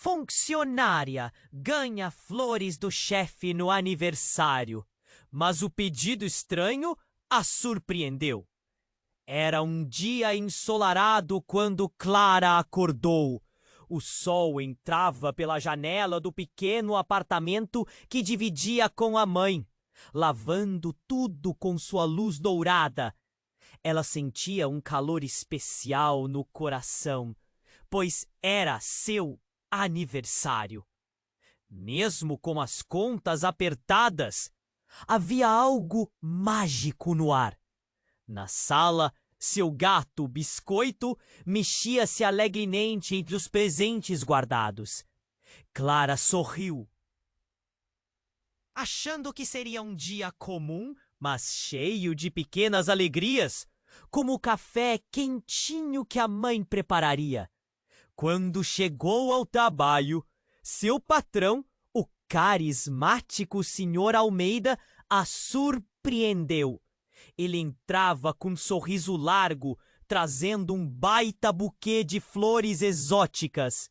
Funcionária ganha flores do chefe no aniversário, mas o pedido estranho a surpreendeu. Era um dia ensolarado quando Clara acordou. O sol entrava pela janela do pequeno apartamento que dividia com a mãe, lavando tudo com sua luz dourada. Ela sentia um calor especial no coração, pois era seu aniversário. Mesmo com as contas apertadas, havia algo mágico no ar. Na sala, seu gato Biscoito mexia-se alegremente entre os presentes guardados. Clara sorriu, achando que seria um dia comum, mas cheio de pequenas alegrias, como o café quentinho que a mãe prepararia. Quando chegou ao trabalho, seu patrão, o carismático Sr. Almeida, a surpreendeu. Ele entrava com um sorriso largo, trazendo um baita buquê de flores exóticas.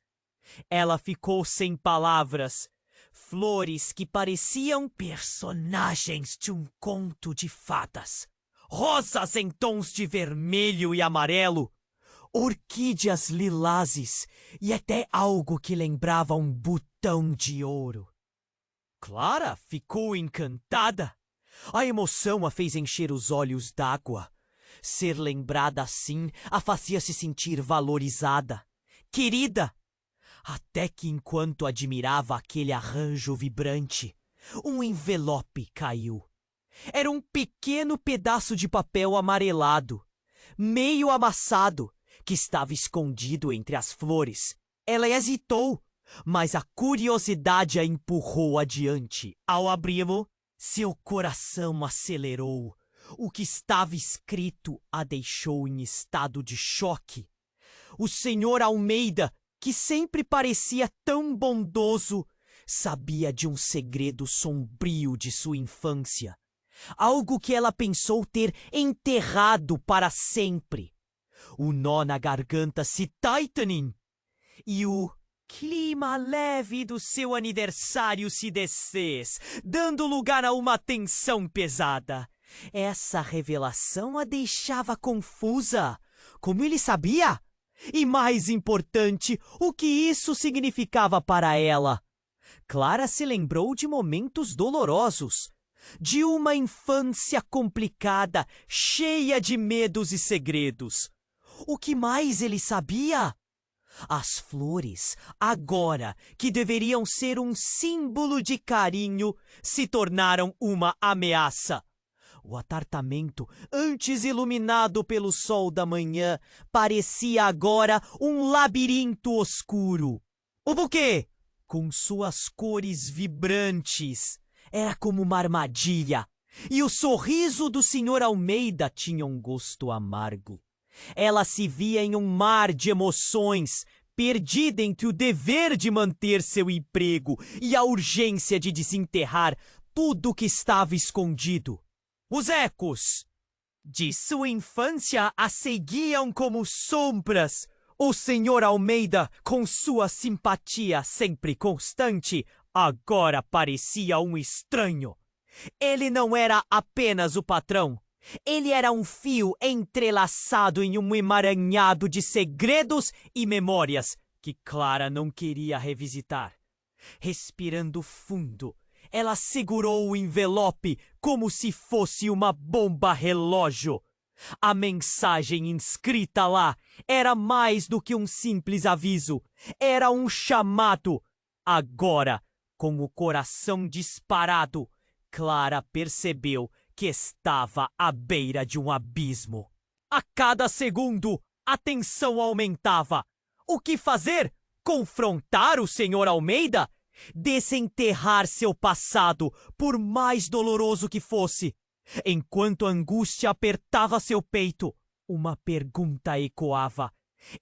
Ela ficou sem palavras. Flores que pareciam personagens de um conto de fadas. Rosas em tons de vermelho e amarelo. Orquídeas lilazes e até algo que lembrava um botão de ouro. Clara ficou encantada. A emoção a fez encher os olhos d'água. Ser lembrada assim a fazia se sentir valorizada, querida. Até que, enquanto admirava aquele arranjo vibrante, um envelope caiu. Era um pequeno pedaço de papel amarelado, meio amassado, que estava escondido entre as flores. Ela hesitou, mas a curiosidade a empurrou adiante. Ao abri-lo, seu coração acelerou. O que estava escrito a deixou em estado de choque. O Sr. Almeida, que sempre parecia tão bondoso, sabia de um segredo sombrio de sua infância. Algo que ela pensou ter enterrado para sempre. O nó na garganta se tightening e o clima leve do seu aniversário se desfez, dando lugar a uma tensão pesada. Essa revelação a deixava confusa. Como ele sabia? E mais importante, o que isso significava para ela? Clara se lembrou de momentos dolorosos, de uma infância complicada, cheia de medos e segredos. O que mais ele sabia? As flores, agora que deveriam ser um símbolo de carinho, se tornaram uma ameaça. O apartamento, antes iluminado pelo sol da manhã, parecia agora um labirinto oscuro. O buquê, com suas cores vibrantes, era como uma armadilha, e o sorriso do Sr. Almeida tinha um gosto amargo. Ela se via em um mar de emoções, perdida entre o dever de manter seu emprego e a urgência de desenterrar tudo que estava escondido. Os ecos de sua infância a seguiam como sombras. O Sr. Almeida, com sua simpatia sempre constante, agora parecia um estranho. Ele não era apenas o patrão. Ele era um fio entrelaçado em um emaranhado de segredos e memórias que Clara não queria revisitar. Respirando fundo, ela segurou o envelope como se fosse uma bomba relógio. A mensagem inscrita lá era mais do que um simples aviso. Era um chamado. Agora, com o coração disparado, Clara percebeu que estava à beira de um abismo. A cada segundo, a tensão aumentava. O que fazer? Confrontar o Sr. Almeida? Desenterrar seu passado, por mais doloroso que fosse? Enquanto a angústia apertava seu peito, uma pergunta ecoava.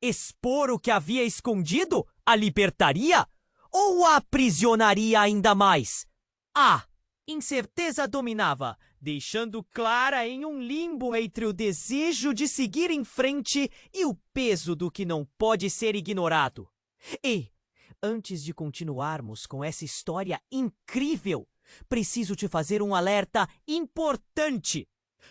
Expor o que havia escondido a libertaria? Ou a aprisionaria ainda mais? A incerteza dominava, deixando Clara em um limbo entre o desejo de seguir em frente e o peso do que não pode ser ignorado. E, Antes de continuarmos com essa história incrível, preciso te fazer um alerta importante.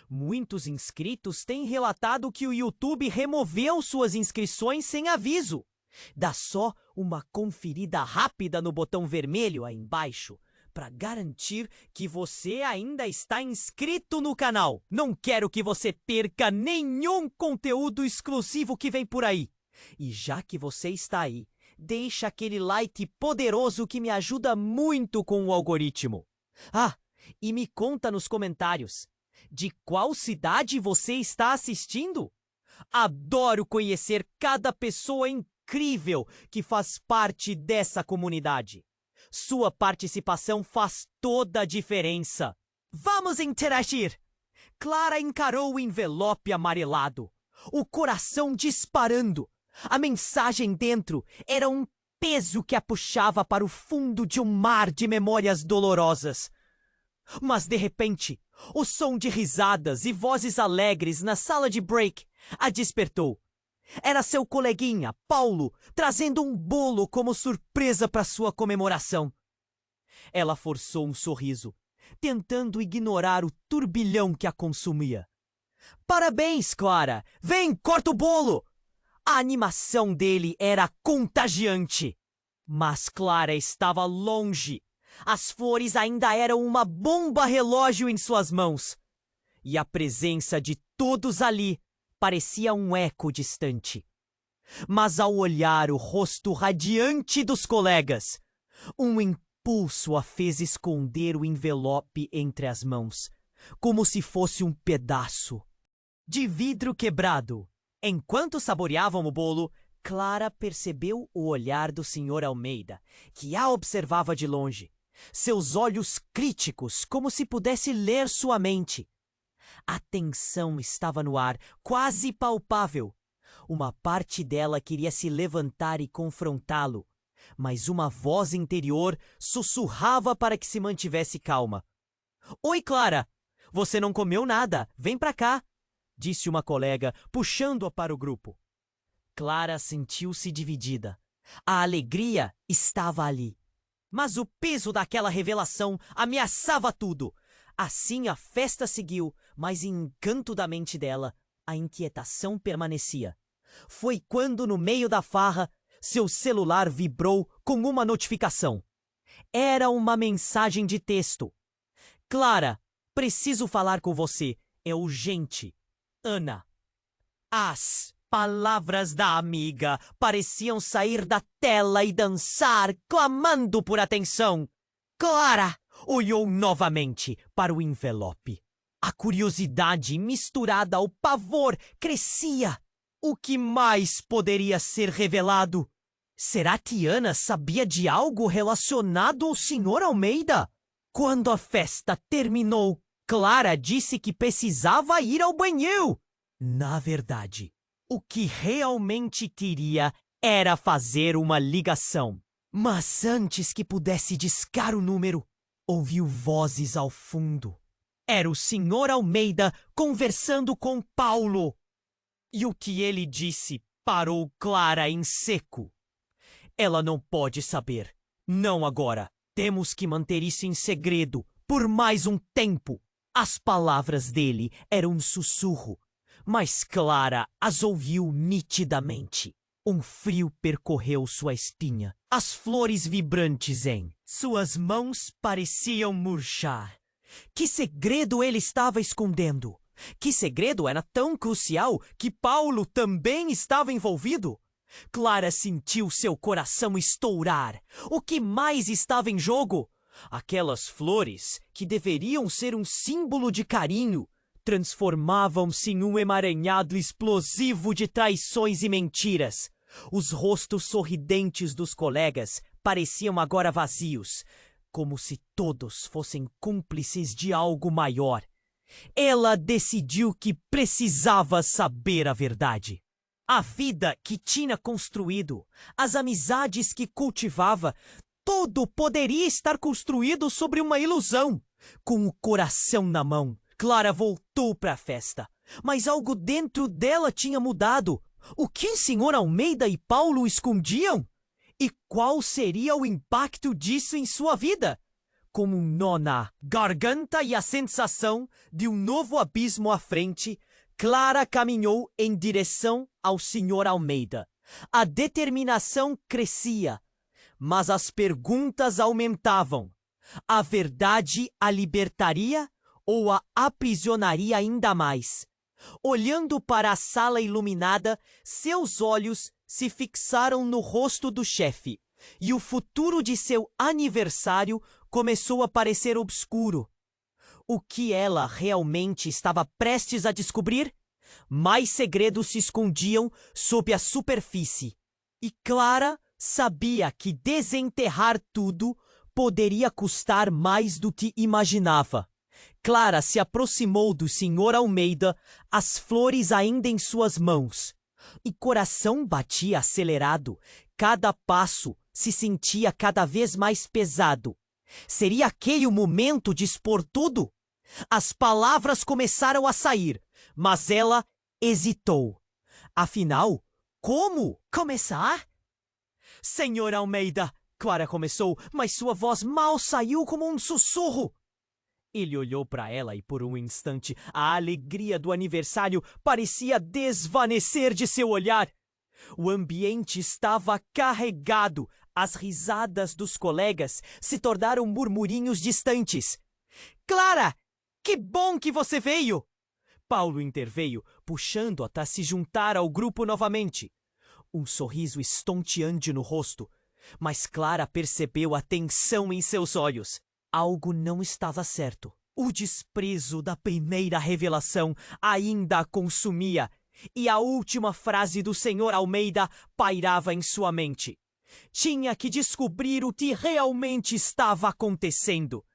Muitos inscritos têm relatado que o YouTube removeu suas inscrições sem aviso. Dá só uma conferida rápida no botão vermelho aí embaixo para garantir que você ainda está inscrito no canal. Não quero que você perca nenhum conteúdo exclusivo que vem por aí. E já que você está aí, deixa aquele like poderoso que me ajuda muito com o algoritmo. Ah, e me conta nos comentários, de qual cidade você está assistindo? Adoro conhecer cada pessoa incrível que faz parte dessa comunidade. Sua participação faz toda a diferença. Vamos interagir! Clara encarou o envelope amarelado, o coração disparando. A mensagem dentro era um peso que a puxava para o fundo de um mar de memórias dolorosas. Mas, de repente, o som de risadas e vozes alegres na sala de break a despertou. Era seu coleguinha, Paulo, trazendo um bolo como surpresa para sua comemoração. Ela forçou um sorriso, tentando ignorar o turbilhão que a consumia. Parabéns, Clara! Vem, corta o bolo! A animação dele era contagiante. Mas Clara estava longe. As flores ainda eram uma bomba relógio em suas mãos. E a presença de todos ali parecia um eco distante. Mas ao olhar o rosto radiante dos colegas, um impulso a fez esconder o envelope entre as mãos, como se fosse um pedaço de vidro quebrado. Enquanto saboreavam o bolo, Clara percebeu o olhar do Sr. Almeida, que a observava de longe. Seus olhos críticos, como se pudesse ler sua mente. A tensão estava no ar, quase palpável. Uma parte dela queria se levantar e confrontá-lo, mas uma voz interior sussurrava para que se mantivesse calma. Oi, Clara! Você não comeu nada, vem pra cá! Disse uma colega, puxando-a para o grupo. Clara sentiu-se dividida. A alegria estava ali. Mas o peso daquela revelação ameaçava tudo. Assim a festa seguiu, mas em encanto da mente dela, a inquietação permanecia. Foi quando, no meio da farra, seu celular vibrou com uma notificação. Era uma mensagem de texto. Clara, preciso falar com você. É urgente. Ana. As palavras da amiga pareciam sair da tela e dançar, clamando por atenção. Clara olhou novamente para o envelope. A curiosidade misturada ao pavor crescia. O que mais poderia ser revelado? Será que Ana sabia de algo relacionado ao Sr. Almeida? Quando a festa terminou, Clara disse que precisava ir ao banheiro. Na verdade, o que realmente queria era fazer uma ligação. Mas antes que pudesse discar o número, ouviu vozes ao fundo. Era o Sr. Almeida conversando com Paulo. E o que ele disse parou Clara em seco. Ela não pode saber. Não agora. Temos que manter isso em segredo por mais um tempo. As palavras dele eram um sussurro, mas Clara as ouviu nitidamente. Um frio percorreu sua espinha. As flores vibrantes em suas mãos pareciam murchar. Que segredo ele estava escondendo? Que segredo era tão crucial que Paulo também estava envolvido? Clara sentiu seu coração estourar. O que mais estava em jogo? Aquelas flores, que deveriam ser um símbolo de carinho, transformavam-se em um emaranhado explosivo de traições e mentiras. Os rostos sorridentes dos colegas pareciam agora vazios, como se todos fossem cúmplices de algo maior. Ela decidiu que precisava saber a verdade. A vida que tinha construído, as amizades que cultivava, tudo poderia estar construído sobre uma ilusão. Com o coração na mão, Clara voltou para a festa. Mas algo dentro dela tinha mudado. O que o Sr. Almeida e Paulo escondiam? E qual seria o impacto disso em sua vida? Com um nó na garganta e a sensação de um novo abismo à frente, Clara caminhou em direção ao Sr. Almeida. A determinação crescia, mas as perguntas aumentavam. A verdade a libertaria ou a aprisionaria ainda mais? Olhando para a sala iluminada, seus olhos se fixaram no rosto do chefe, e o futuro de seu aniversário começou a parecer obscuro. O que ela realmente estava prestes a descobrir? Mais segredos se escondiam sob a superfície. E Clara sabia que desenterrar tudo poderia custar mais do que imaginava. Clara se aproximou do Sr. Almeida, as flores ainda em suas mãos. E coração batia acelerado. Cada passo se sentia cada vez mais pesado. Seria aquele o momento de expor tudo? As palavras começaram a sair, mas ela hesitou. Afinal, como começar? Senhor Almeida, Clara começou, mas sua voz mal saiu como um sussurro. Ele olhou para ela e por um instante a alegria do aniversário parecia desvanecer de seu olhar. O ambiente estava carregado. As risadas dos colegas se tornaram murmurinhos distantes. Clara, que bom que você veio! Paulo interveio, puxando-a a se juntar ao grupo novamente. Um sorriso estonteante no rosto, mas Clara percebeu a tensão em seus olhos. Algo não estava certo. O desprezo da primeira revelação ainda a consumia, e a última frase do Sr. Almeida pairava em sua mente. Tinha que descobrir o que realmente estava acontecendo.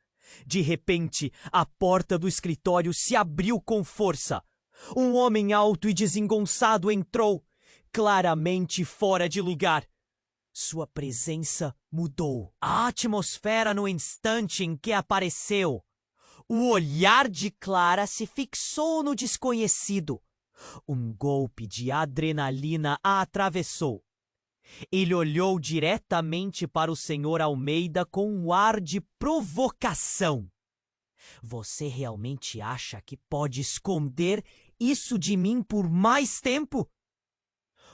De repente, a porta do escritório se abriu com força. Um homem alto e desengonçado entrou, claramente fora de lugar. Sua presença mudou a atmosfera no instante em que apareceu. O olhar de Clara se fixou no desconhecido. Um golpe de adrenalina a atravessou. Ele olhou diretamente para o Sr. Almeida com um ar de provocação. Você realmente acha que pode esconder isso de mim por mais tempo?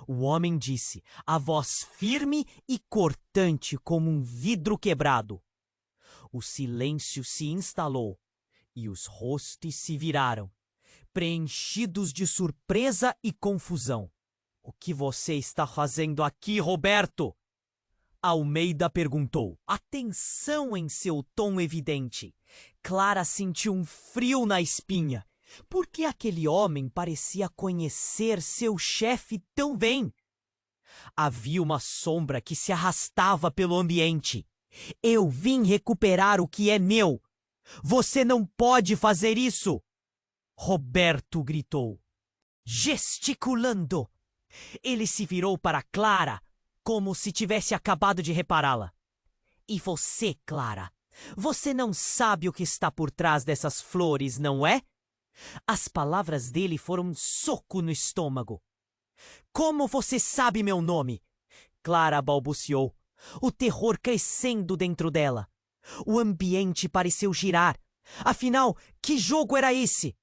O homem disse, a voz firme e cortante como um vidro quebrado. O silêncio se instalou e os rostos se viraram, preenchidos de surpresa e confusão. O que você está fazendo aqui, Roberto? Almeida perguntou, a tensão em seu tom evidente. Clara sentiu um frio na espinha. Por que aquele homem parecia conhecer seu chefe tão bem? Havia uma sombra que se arrastava pelo ambiente. Eu vim recuperar o que é meu. Você não pode fazer isso! Roberto gritou, gesticulando. Ele se virou para Clara, como se tivesse acabado de repará-la. E você, Clara, você não sabe o que está por trás dessas flores, não é? As palavras dele foram um soco no estômago. Como você sabe meu nome? Clara balbuciou, o terror crescendo dentro dela. O ambiente pareceu girar. Afinal, que jogo era esse?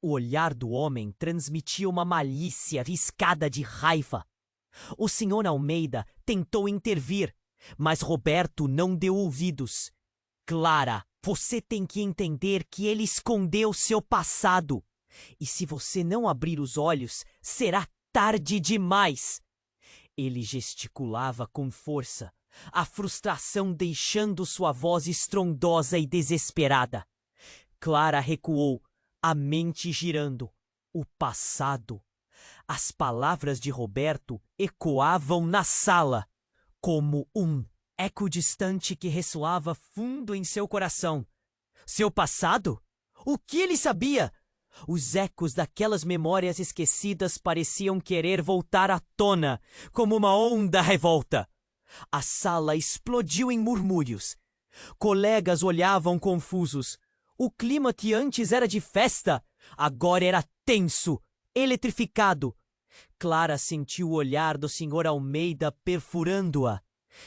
O olhar do homem transmitia uma malícia riscada de raiva. O Sr. Almeida tentou intervir, mas Roberto não deu ouvidos. Clara, você tem que entender que ele escondeu seu passado. E se você não abrir os olhos, será tarde demais. Ele gesticulava com força, a frustração deixando sua voz estrondosa e desesperada. Clara recuou, a mente girando. O passado. As palavras de Roberto ecoavam na sala, como um eco distante que ressoava fundo em seu coração. Seu passado? O que ele sabia? Os ecos daquelas memórias esquecidas pareciam querer voltar à tona, como uma onda revolta. A sala explodiu em murmúrios. Colegas olhavam confusos. O clima que antes era de festa, agora era tenso, eletrificado. Clara sentiu o olhar do Sr. Almeida perfurando-a.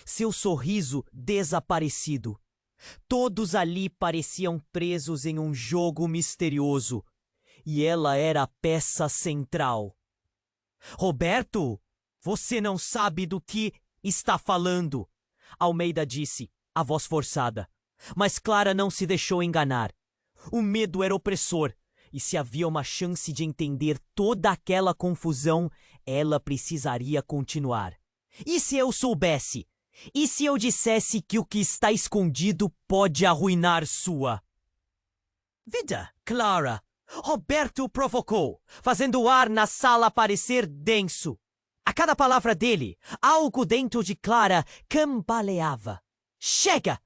Seu sorriso desaparecido. Todos ali pareciam presos em um jogo misterioso. E ela era a peça central. Roberto, você não sabe do que está falando, Almeida disse, a voz forçada. Mas Clara não se deixou enganar. O medo era opressor, e se havia uma chance de entender toda aquela confusão, ela precisaria continuar. E se eu soubesse? E se eu dissesse que o que está escondido pode arruinar sua vida? Clara, Roberto provocou, fazendo o ar na sala parecer denso. A cada palavra dele, algo dentro de Clara cambaleava. Chega!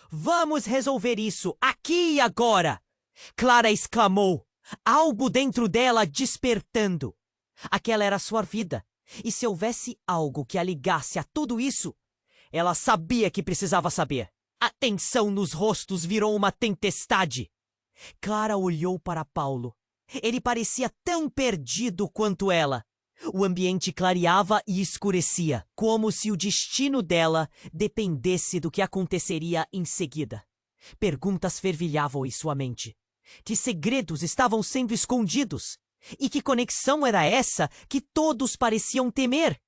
Vamos resolver isso aqui e agora! Clara exclamou, algo dentro dela despertando. Aquela era sua vida, e se houvesse algo que a ligasse a tudo isso, ela sabia que precisava saber. A tensão nos rostos virou uma tempestade. Clara olhou para Paulo. Ele parecia tão perdido quanto ela. O ambiente clareava e escurecia, como se o destino dela dependesse do que aconteceria em seguida. Perguntas fervilhavam em sua mente. Que segredos estavam sendo escondidos? E que conexão era essa que todos pareciam temer?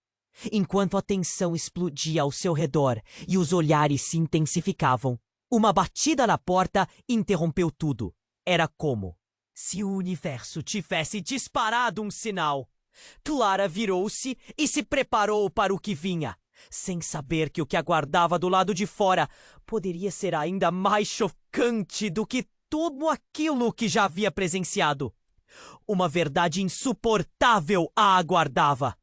Enquanto a tensão explodia ao seu redor e os olhares se intensificavam, uma batida na porta interrompeu tudo. Era como se o universo tivesse disparado um sinal. Clara virou-se e se preparou para o que vinha, sem saber que o que aguardava do lado de fora poderia ser ainda mais chocante do que tudo aquilo que já havia presenciado. Uma verdade insuportável a aguardava.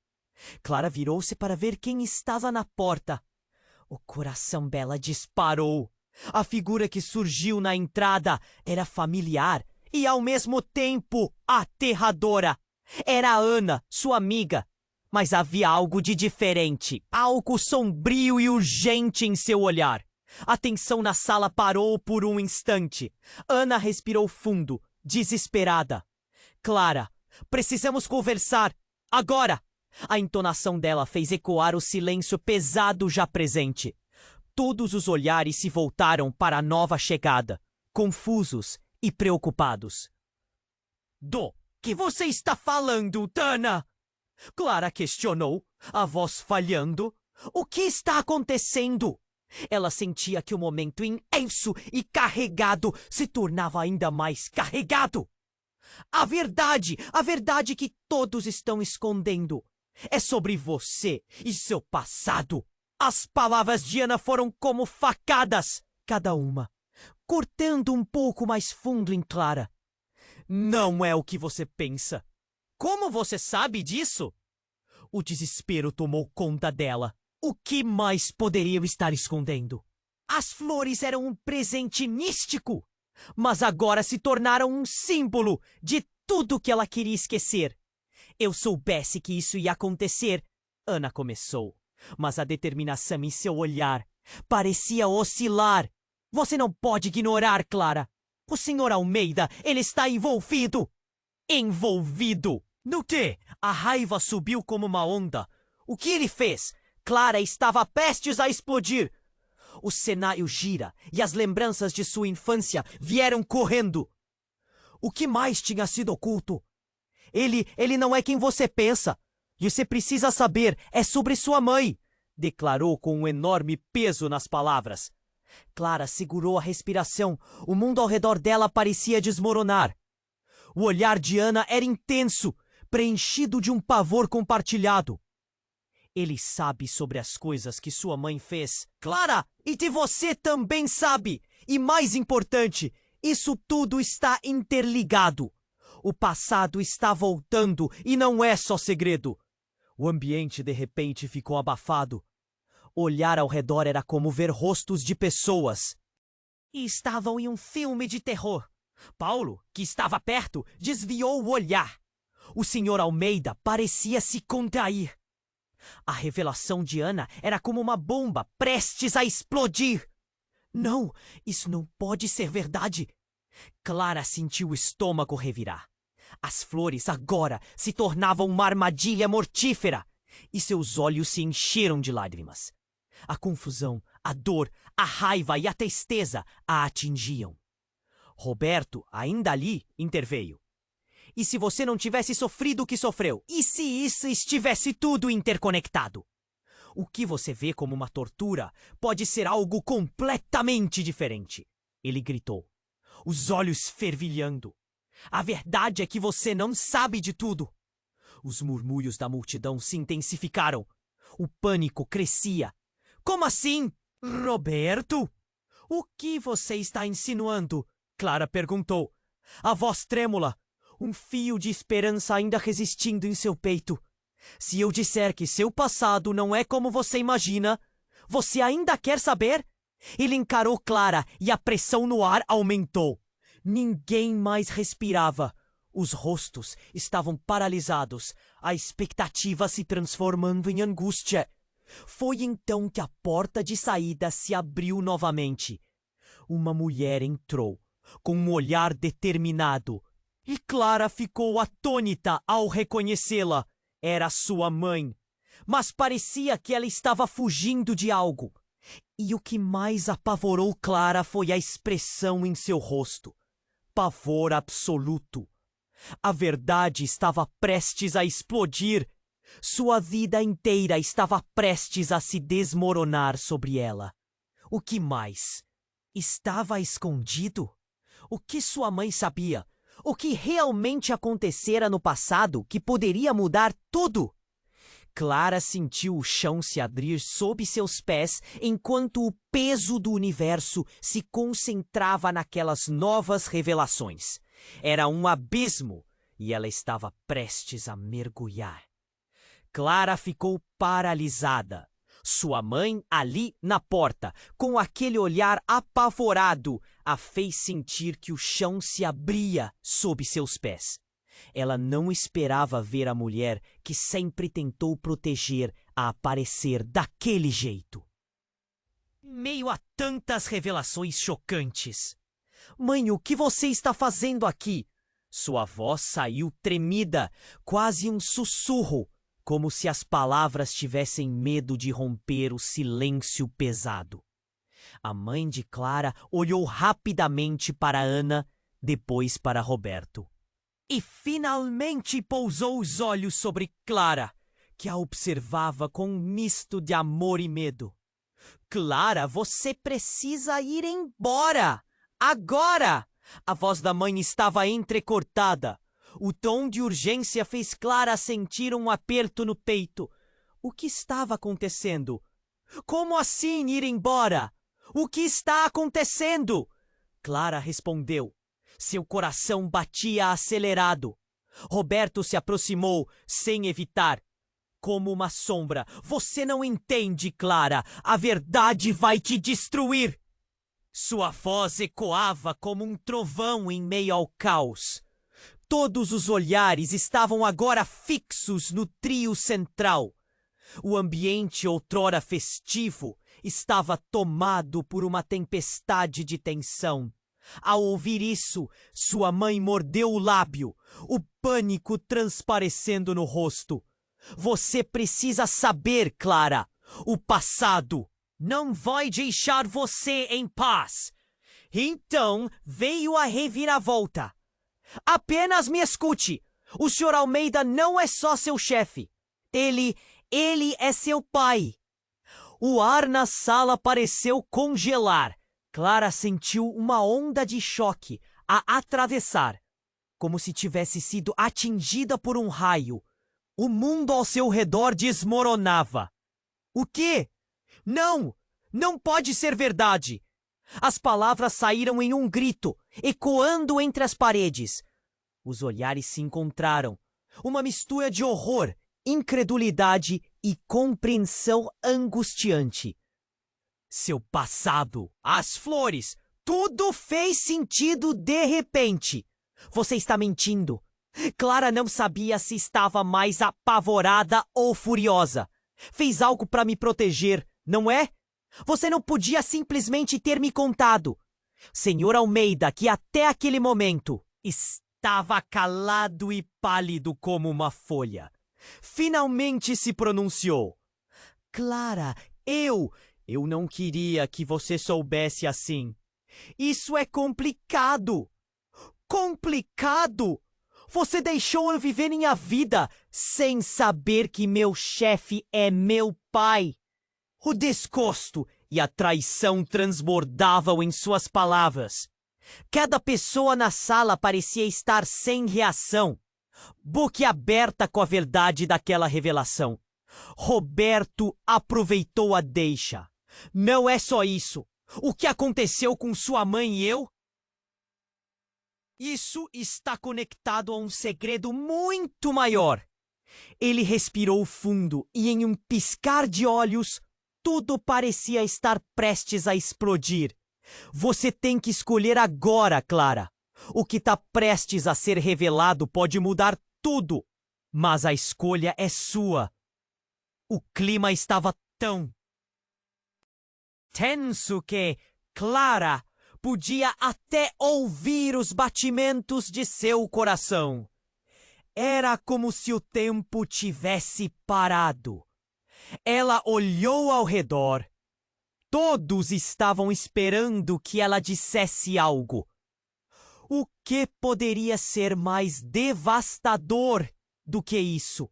Clara virou-se para ver quem estava na porta. O coração dela disparou. A figura que surgiu na entrada era familiar e, ao mesmo tempo, aterradora. Era Ana, sua amiga. Mas havia algo de diferente, algo sombrio e urgente em seu olhar. A tensão na sala parou por um instante. Ana respirou fundo, desesperada. Clara, precisamos conversar. Agora! A entonação dela fez ecoar o silêncio pesado já presente. Todos os olhares se voltaram para a nova chegada, confusos e preocupados. Do que você está falando, Dana? Clara questionou, a voz falhando. O que está acontecendo? Ela sentia que o momento intenso e carregado se tornava ainda mais carregado. A verdade que todos estão escondendo. É sobre você e seu passado. As palavras de Ana foram como facadas, cada uma, cortando um pouco mais fundo em Clara. Não é o que você pensa. Como você sabe disso? O desespero tomou conta dela. O que mais poderiam estar escondendo? As flores eram um presente místico, mas agora se tornaram um símbolo de tudo que ela queria esquecer. Eu soubesse que isso ia acontecer, Ana começou, mas a determinação em seu olhar parecia oscilar. Você não pode ignorar, Clara. O Sr. Almeida, ele está envolvido. Envolvido? No quê? A raiva subiu como uma onda. O que ele fez? Clara estava prestes a explodir. O cenário gira e as lembranças de sua infância vieram correndo. O que mais tinha sido oculto? Ele não é quem você pensa. E você precisa saber, é sobre sua mãe, declarou com um enorme peso nas palavras. Clara segurou a respiração. O mundo ao redor dela parecia desmoronar. O olhar de Ana era intenso, preenchido de um pavor compartilhado. Ele sabe sobre as coisas que sua mãe fez. Clara, e que você também sabe. E mais importante, isso tudo está interligado. O passado está voltando e não é só segredo. O ambiente de repente ficou abafado. Olhar ao redor era como ver rostos de pessoas. E estavam em um filme de terror. Paulo, que estava perto, desviou o olhar. O Sr. Almeida parecia se contrair. A revelação de Ana era como uma bomba prestes a explodir. Não, isso não pode ser verdade. Clara sentiu o estômago revirar. As flores agora se tornavam uma armadilha mortífera e seus olhos se encheram de lágrimas. A confusão, a dor, a raiva e a tristeza a atingiam. Roberto, ainda ali, interveio. E se você não tivesse sofrido o que sofreu? E se isso estivesse tudo interconectado? O que você vê como uma tortura pode ser algo completamente diferente. Ele gritou, os olhos fervilhando. A verdade é que você não sabe de tudo. Os murmúrios da multidão se intensificaram. O pânico crescia. Como assim? Roberto? O que você está insinuando? Clara perguntou. A voz trêmula. Um fio de esperança ainda resistindo em seu peito. Se eu disser que seu passado não é como você imagina, você ainda quer saber? Ele encarou Clara e a pressão no ar aumentou. Ninguém mais respirava. Os rostos estavam paralisados, a expectativa se transformando em angústia. Foi então que a porta de saída se abriu novamente. Uma mulher entrou, com um olhar determinado. E Clara ficou atônita ao reconhecê-la. Era sua mãe. Mas parecia que ela estava fugindo de algo. E o que mais apavorou Clara foi a expressão em seu rosto. Pavor absoluto. A verdade estava prestes a explodir. Sua vida inteira estava prestes a se desmoronar sobre ela. O que mais? Estava escondido? O que sua mãe sabia? O que realmente acontecera no passado que poderia mudar tudo? Clara sentiu o chão se abrir sob seus pés enquanto o peso do universo se concentrava naquelas novas revelações. Era um abismo e ela estava prestes a mergulhar. Clara ficou paralisada. Sua mãe, ali na porta, com aquele olhar apavorado, a fez sentir que o chão se abria sob seus pés. Ela não esperava ver a mulher que sempre tentou proteger a aparecer daquele jeito. Em meio a tantas revelações chocantes. Mãe, o que você está fazendo aqui? Sua voz saiu tremida, quase um sussurro, como se as palavras tivessem medo de romper o silêncio pesado. A mãe de Clara olhou rapidamente para Ana, depois para Roberto. E finalmente pousou os olhos sobre Clara, que a observava com um misto de amor e medo. Clara, você precisa ir embora! Agora! A voz da mãe estava entrecortada. O tom de urgência fez Clara sentir um aperto no peito. O que estava acontecendo? Como assim ir embora? O que está acontecendo? Clara respondeu. Seu coração batia acelerado. Roberto se aproximou, sem evitar. Como uma sombra. Você não entende, Clara. A verdade vai te destruir. Sua voz ecoava como um trovão em meio ao caos. Todos os olhares estavam agora fixos no trio central. O ambiente outrora festivo estava tomado por uma tempestade de tensão. Ao ouvir isso, sua mãe mordeu o lábio, o pânico transparecendo no rosto. Você precisa saber, Clara, o passado não vai deixar você em paz. Então veio a reviravolta. Apenas me escute. O Sr. Almeida não é só seu chefe. Ele é seu pai. O ar na sala pareceu congelar. Clara sentiu uma onda de choque a atravessar, como se tivesse sido atingida por um raio. O mundo ao seu redor desmoronava. O quê? Não! Não pode ser verdade! As palavras saíram em um grito, ecoando entre as paredes. Os olhares se encontraram. Uma mistura de horror, incredulidade e compreensão angustiante. Seu passado, as flores, tudo fez sentido de repente. Você está mentindo. Clara não sabia se estava mais apavorada ou furiosa. Fez algo para me proteger, não é? Você não podia simplesmente ter me contado. Senhor Almeida, que até aquele momento estava calado e pálido como uma folha, finalmente se pronunciou. Clara, Eu não queria que você soubesse assim. Isso é complicado. Complicado! Você deixou eu viver minha vida sem saber que meu chefe é meu pai. O desgosto e a traição transbordavam em suas palavras. Cada pessoa na sala parecia estar sem reação, boquiaberta com a verdade daquela revelação. Roberto aproveitou a deixa. Não é só isso. O que aconteceu com sua mãe e eu? Isso está conectado a um segredo muito maior. Ele respirou fundo e, em um piscar de olhos, tudo parecia estar prestes a explodir. Você tem que escolher agora, Clara. O que está prestes a ser revelado pode mudar tudo, mas a escolha é sua. O clima estava tão tenso que Clara podia até ouvir os batimentos de seu coração. Era como se o tempo tivesse parado. Ela olhou ao redor. Todos estavam esperando que ela dissesse algo. O que poderia ser mais devastador do que isso?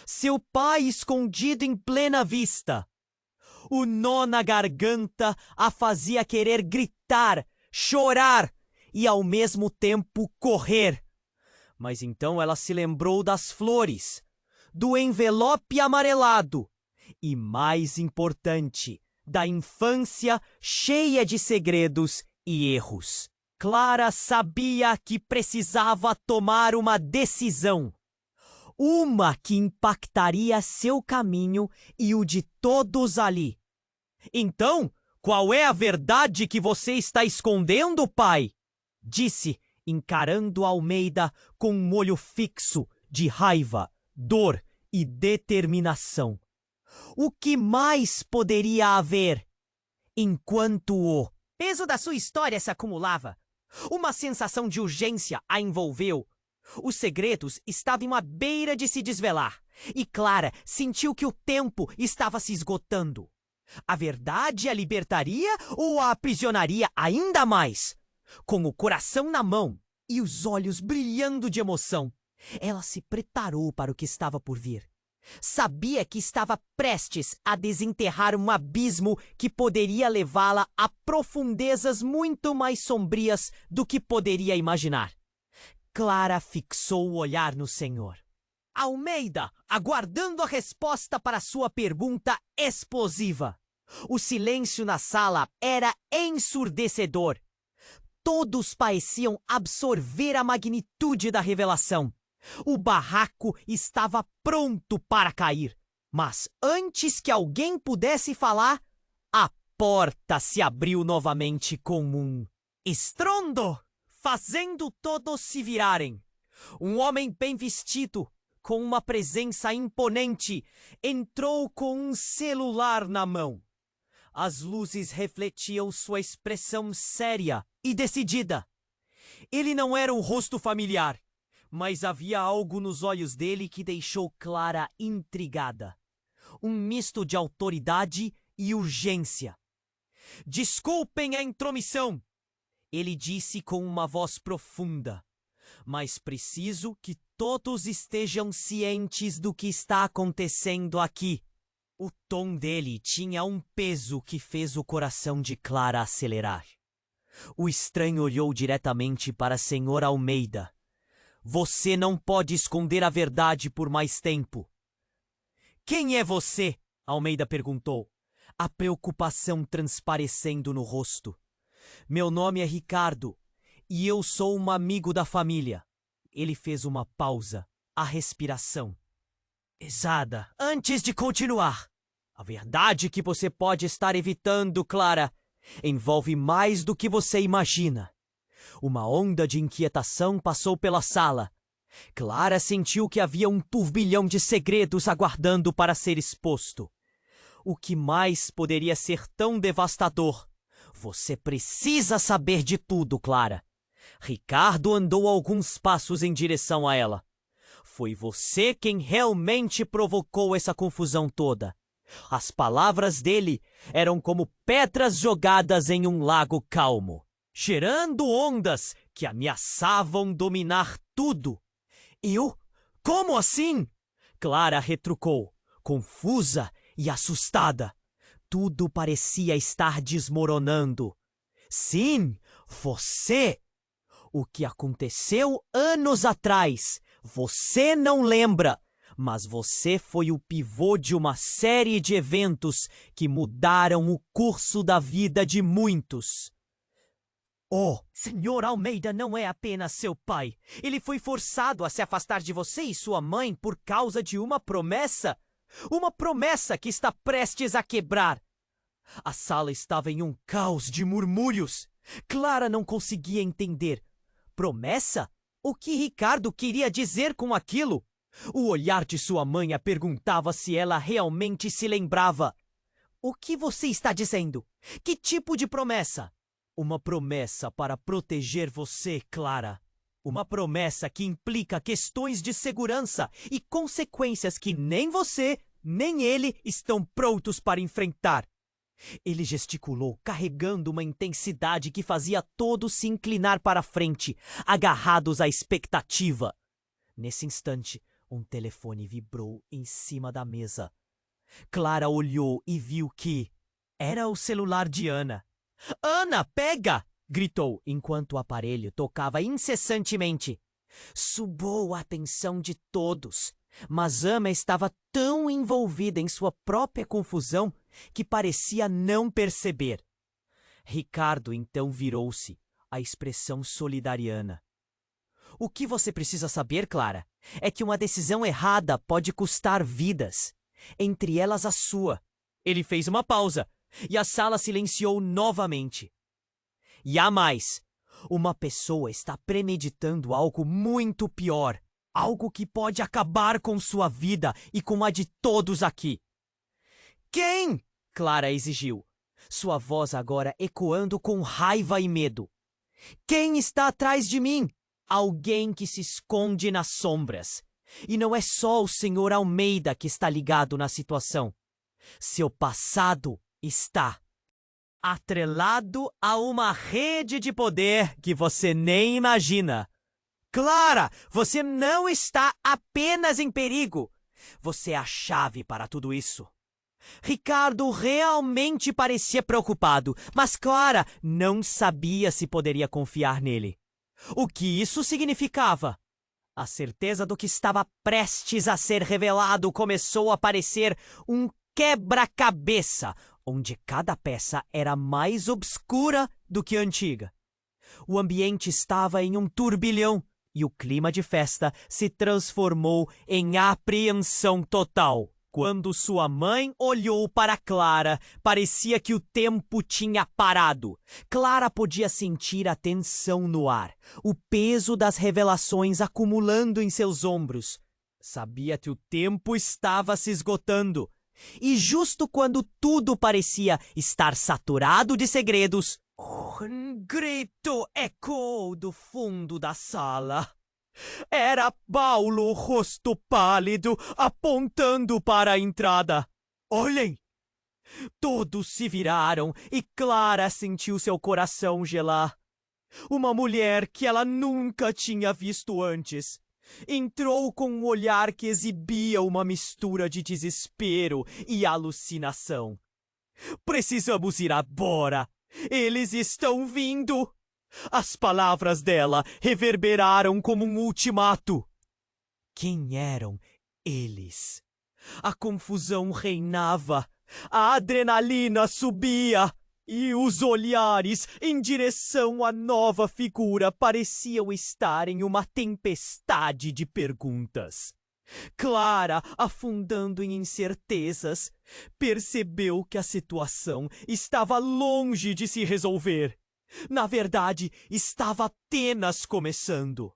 Seu pai escondido em plena vista. O nó na garganta a fazia querer gritar, chorar e ao mesmo tempo correr. Mas então ela se lembrou das flores, do envelope amarelado e, mais importante, da infância cheia de segredos e erros. Clara sabia que precisava tomar uma decisão. Uma que impactaria seu caminho e o de todos ali. Então, qual é a verdade que você está escondendo, pai? Disse, encarando Almeida com um olho fixo de raiva, dor e determinação. O que mais poderia haver? Enquanto o peso da sua história se acumulava, uma sensação de urgência a envolveu. Os segredos estavam à beira de se desvelar, e Clara sentiu que o tempo estava se esgotando. A verdade a libertaria ou a aprisionaria ainda mais? Com o coração na mão e os olhos brilhando de emoção, ela se preparou para o que estava por vir. Sabia que estava prestes a desenterrar um abismo que poderia levá-la a profundezas muito mais sombrias do que poderia imaginar. Clara fixou o olhar no senhor Almeida, aguardando a resposta para sua pergunta explosiva. O silêncio na sala era ensurdecedor. Todos pareciam absorver a magnitude da revelação. O barraco estava pronto para cair. Mas antes que alguém pudesse falar, a porta se abriu novamente com um estrondo, fazendo todos se virarem. Um homem bem vestido, com uma presença imponente, entrou com um celular na mão. As luzes refletiam sua expressão séria e decidida. Ele não era um rosto familiar, mas havia algo nos olhos dele que deixou Clara intrigada. Um misto de autoridade e urgência. "Desculpem a intromissão", ele disse com uma voz profunda. "Mas preciso que todos estejam cientes do que está acontecendo aqui." O tom dele tinha um peso que fez o coração de Clara acelerar. O estranho olhou diretamente para a senhora Almeida. "Você não pode esconder a verdade por mais tempo." "Quem é você?" Almeida perguntou, a preocupação transparecendo no rosto. "Meu nome é Ricardo e eu sou um amigo da família." Ele fez uma pausa, a respiração pesada, antes de continuar. "A verdade que você pode estar evitando, Clara, envolve mais do que você imagina." Uma onda de inquietação passou pela sala. Clara sentiu que havia um turbilhão de segredos aguardando para ser exposto. O que mais poderia ser tão devastador? "Você precisa saber de tudo, Clara." Ricardo andou alguns passos em direção a ela. "Foi você quem realmente provocou essa confusão toda. As palavras dele eram como pedras jogadas em um lago calmo, gerando ondas que ameaçavam dominar tudo. Eu? Como assim? Clara retrucou, confusa e assustada. Tudo parecia estar desmoronando. Sim, você! O que aconteceu anos atrás, você não lembra, mas você foi o pivô de uma série de eventos que mudaram o curso da vida de muitos. Oh, Sr. Almeida não é apenas seu pai. Ele foi forçado a se afastar de você e sua mãe por causa de uma promessa. Uma promessa que está prestes a quebrar. A sala estava em um caos de murmúrios. Clara não conseguia entender. Promessa? O que Ricardo queria dizer com aquilo? O olhar de sua mãe a perguntava se ela realmente se lembrava. O que você está dizendo? Que tipo de promessa? Uma promessa para proteger você, Clara. Uma promessa que implica questões de segurança e consequências que nem você, nem ele estão prontos para enfrentar. Ele gesticulou, carregando uma intensidade que fazia todos se inclinar para a frente, agarrados à expectativa. Nesse instante, um telefone vibrou em cima da mesa. Clara olhou e viu que era o celular de Ana. Ana, pega! Gritou, enquanto o aparelho tocava incessantemente. Subou a atenção de todos, mas Ana estava tão envolvida em sua própria confusão que parecia não perceber. Ricardo então virou-se, a expressão solidariana. O que você precisa saber, Clara, é que uma decisão errada pode custar vidas, entre elas a sua. Ele fez uma pausa, e a sala silenciou novamente. E há mais. Uma pessoa está premeditando algo muito pior. Algo que pode acabar com sua vida e com a de todos aqui. Quem? Clara exigiu, sua voz agora ecoando com raiva e medo. Quem está atrás de mim? Alguém que se esconde nas sombras. E não é só o Sr. Almeida que está ligado na situação. Seu passado está atrelado a uma rede de poder que você nem imagina. Clara, você não está apenas em perigo. Você é a chave para tudo isso. Ricardo realmente parecia preocupado, mas Clara não sabia se poderia confiar nele. O que isso significava? A certeza do que estava prestes a ser revelado começou a parecer um quebra-cabeça, onde cada peça era mais obscura do que antiga. O ambiente estava em um turbilhão e o clima de festa se transformou em apreensão total. Quando sua mãe olhou para Clara, parecia que o tempo tinha parado. Clara podia sentir a tensão no ar, o peso das revelações acumulando em seus ombros. Sabia que o tempo estava se esgotando. E justo quando tudo parecia estar saturado de segredos, um grito ecoou do fundo da sala. Era Paulo, rosto pálido, apontando para a entrada. Olhem! Todos se viraram e Clara sentiu seu coração gelar. Uma mulher que ela nunca tinha visto antes. Entrou com um olhar que exibia uma mistura de desespero e alucinação. Precisamos ir agora! Eles estão vindo! As palavras dela reverberaram como um ultimato. Quem eram eles? A confusão reinava, a adrenalina subia e os olhares em direção à nova figura pareciam estar em uma tempestade de perguntas. Clara, afundando em incertezas, percebeu que a situação estava longe de se resolver. Na verdade, estava apenas começando.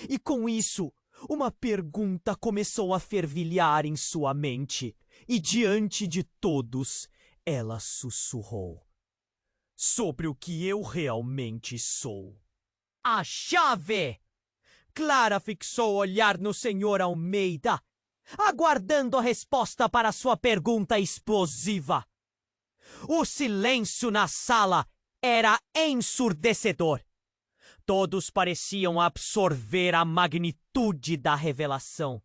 E com isso, uma pergunta começou a fervilhar em sua mente. E diante de todos, ela sussurrou. Sobre o que eu realmente sou. A chave! Clara fixou o olhar no Sr. Almeida. aguardando a resposta para sua pergunta explosiva. O silêncio na sala era ensurdecedor. Todos pareciam absorver a magnitude da revelação.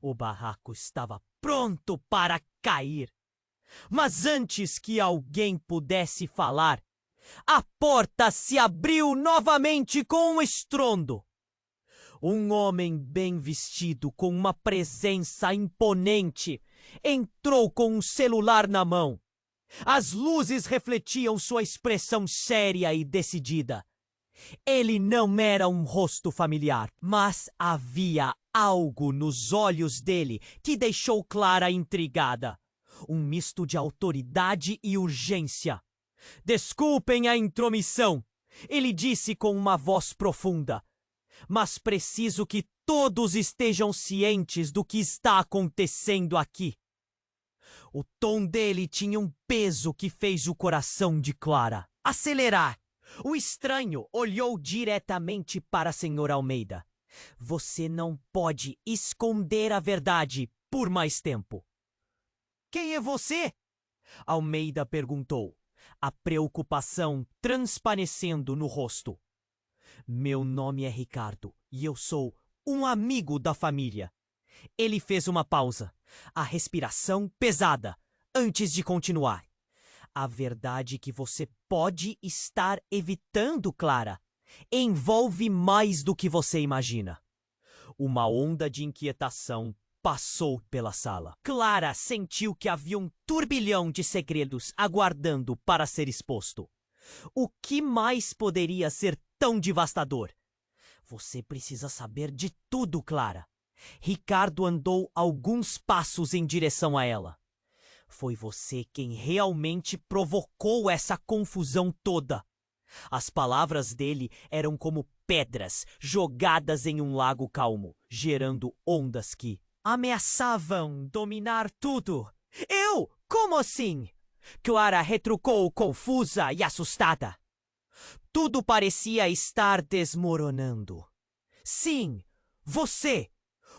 O barraco estava pronto para cair. Mas antes que alguém pudesse falar, a porta se abriu novamente com um estrondo. Um homem bem vestido, com uma presença imponente, entrou com um celular na mão. As luzes refletiam sua expressão séria e decidida. Ele não era um rosto familiar, mas havia algo nos olhos dele que deixou Clara intrigada. Um misto de autoridade e urgência. Desculpem a intromissão, ele disse com uma voz profunda. Mas preciso que todos estejam cientes do que está acontecendo aqui. O tom dele tinha um peso que fez o coração de Clara acelerar. O estranho olhou diretamente para a senhora Almeida. Você não pode esconder a verdade por mais tempo. Quem é você? Almeida perguntou, a preocupação transparecendo no rosto. Meu nome é Ricardo e eu sou um amigo da família. Ele fez uma pausa, a respiração pesada, antes de continuar. A verdade que você pode estar evitando, Clara, envolve mais do que você imagina. Uma onda de inquietação passou pela sala. Clara sentiu que havia um turbilhão de segredos aguardando para ser exposto. O que mais poderia ser tão devastador? Você precisa saber de tudo, Clara. Ricardo andou alguns passos em direção a ela. Foi você quem realmente provocou essa confusão toda. As palavras dele eram como pedras jogadas em um lago calmo, gerando ondas que ameaçavam dominar tudo. Eu? Como assim? Clara retrucou confusa e assustada. Tudo parecia estar desmoronando. Sim, você!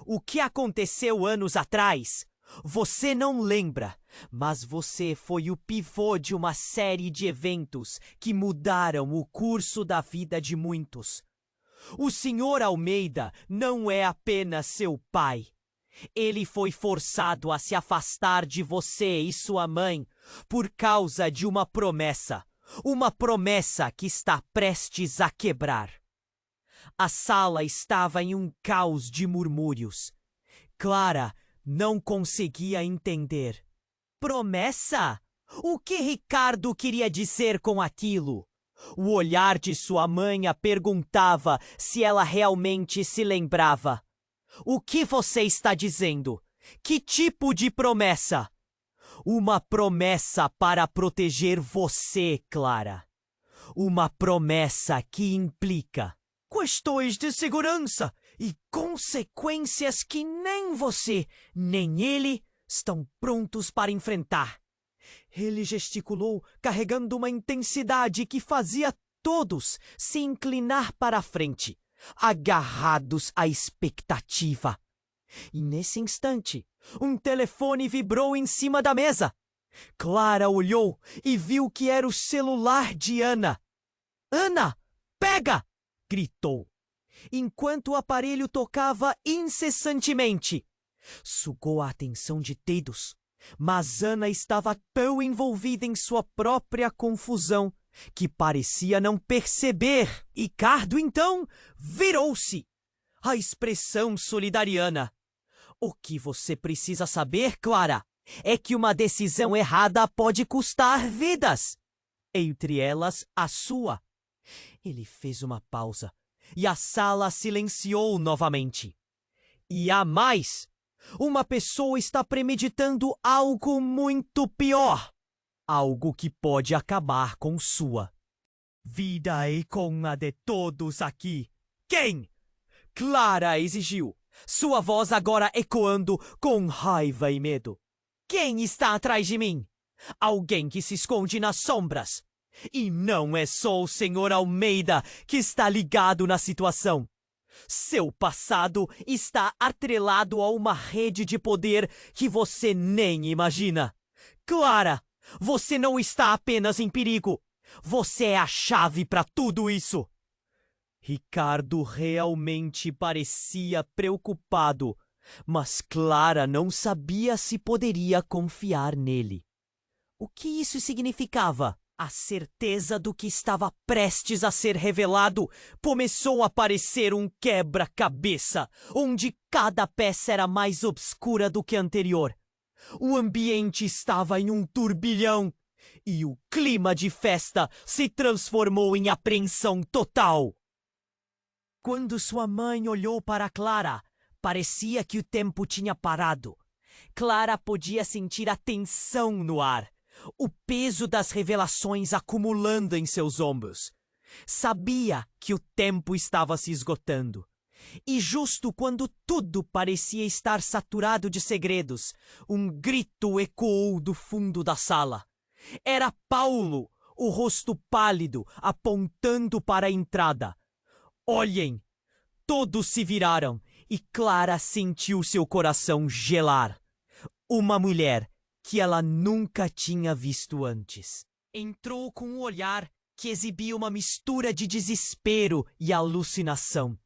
O que aconteceu anos atrás? Você não lembra, mas você foi o pivô de uma série de eventos que mudaram o curso da vida de muitos. O Sr. Almeida não é apenas seu pai. Ele foi forçado a se afastar de você e sua mãe por causa de uma promessa que está prestes a quebrar. A sala estava em um caos de murmúrios. Clara não conseguia entender. Promessa? O que Ricardo queria dizer com aquilo? O olhar de sua mãe a perguntava se ela realmente se lembrava. O que você está dizendo? Que tipo de promessa? Uma promessa para proteger você, Clara. Uma promessa que implica questões de segurança e consequências que nem você, nem ele estão prontos para enfrentar. Ele gesticulou, carregando uma intensidade que fazia todos se inclinar para a frente, agarrados à expectativa. E nesse instante, um telefone vibrou em cima da mesa. Clara olhou e viu que era o celular de Ana. Ana, pega! Gritou, enquanto o aparelho tocava incessantemente. Sugou a atenção de todos, mas Ana estava tão envolvida em sua própria confusão que parecia não perceber. Ricardo, então, virou-se. A expressão solidariana. O que você precisa saber, Clara, é que uma decisão errada pode custar vidas. Entre elas, a sua. Ele fez uma pausa e a sala silenciou novamente. E há mais! Uma pessoa está premeditando algo muito pior. Algo que pode acabar com sua vida e com a de todos aqui. Quem? Clara exigiu, sua voz agora ecoando com raiva e medo. Quem está atrás de mim? Alguém que se esconde nas sombras. E não é só o Sr. Almeida que está ligado na situação. Seu passado está atrelado a uma rede de poder que você nem imagina. Clara, você não está apenas em perigo. Você é a chave para tudo isso. Ricardo realmente parecia preocupado, mas Clara não sabia se poderia confiar nele. O que isso significava? A certeza do que estava prestes a ser revelado começou a parecer um quebra-cabeça, onde cada peça era mais obscura do que a anterior. O ambiente estava em um turbilhão e o clima de festa se transformou em apreensão total. Quando sua mãe olhou para Clara, parecia que o tempo tinha parado. Clara podia sentir a tensão no ar, o peso das revelações acumulando em seus ombros. Sabia que o tempo estava se esgotando. E justo quando tudo parecia estar saturado de segredos, um grito ecoou do fundo da sala. Era Paulo, o rosto pálido, apontando para a entrada. Olhem! Todos se viraram e Clara sentiu seu coração gelar. Uma mulher que ela nunca tinha visto antes. Entrou com um olhar que exibia uma mistura de desespero e alucinação.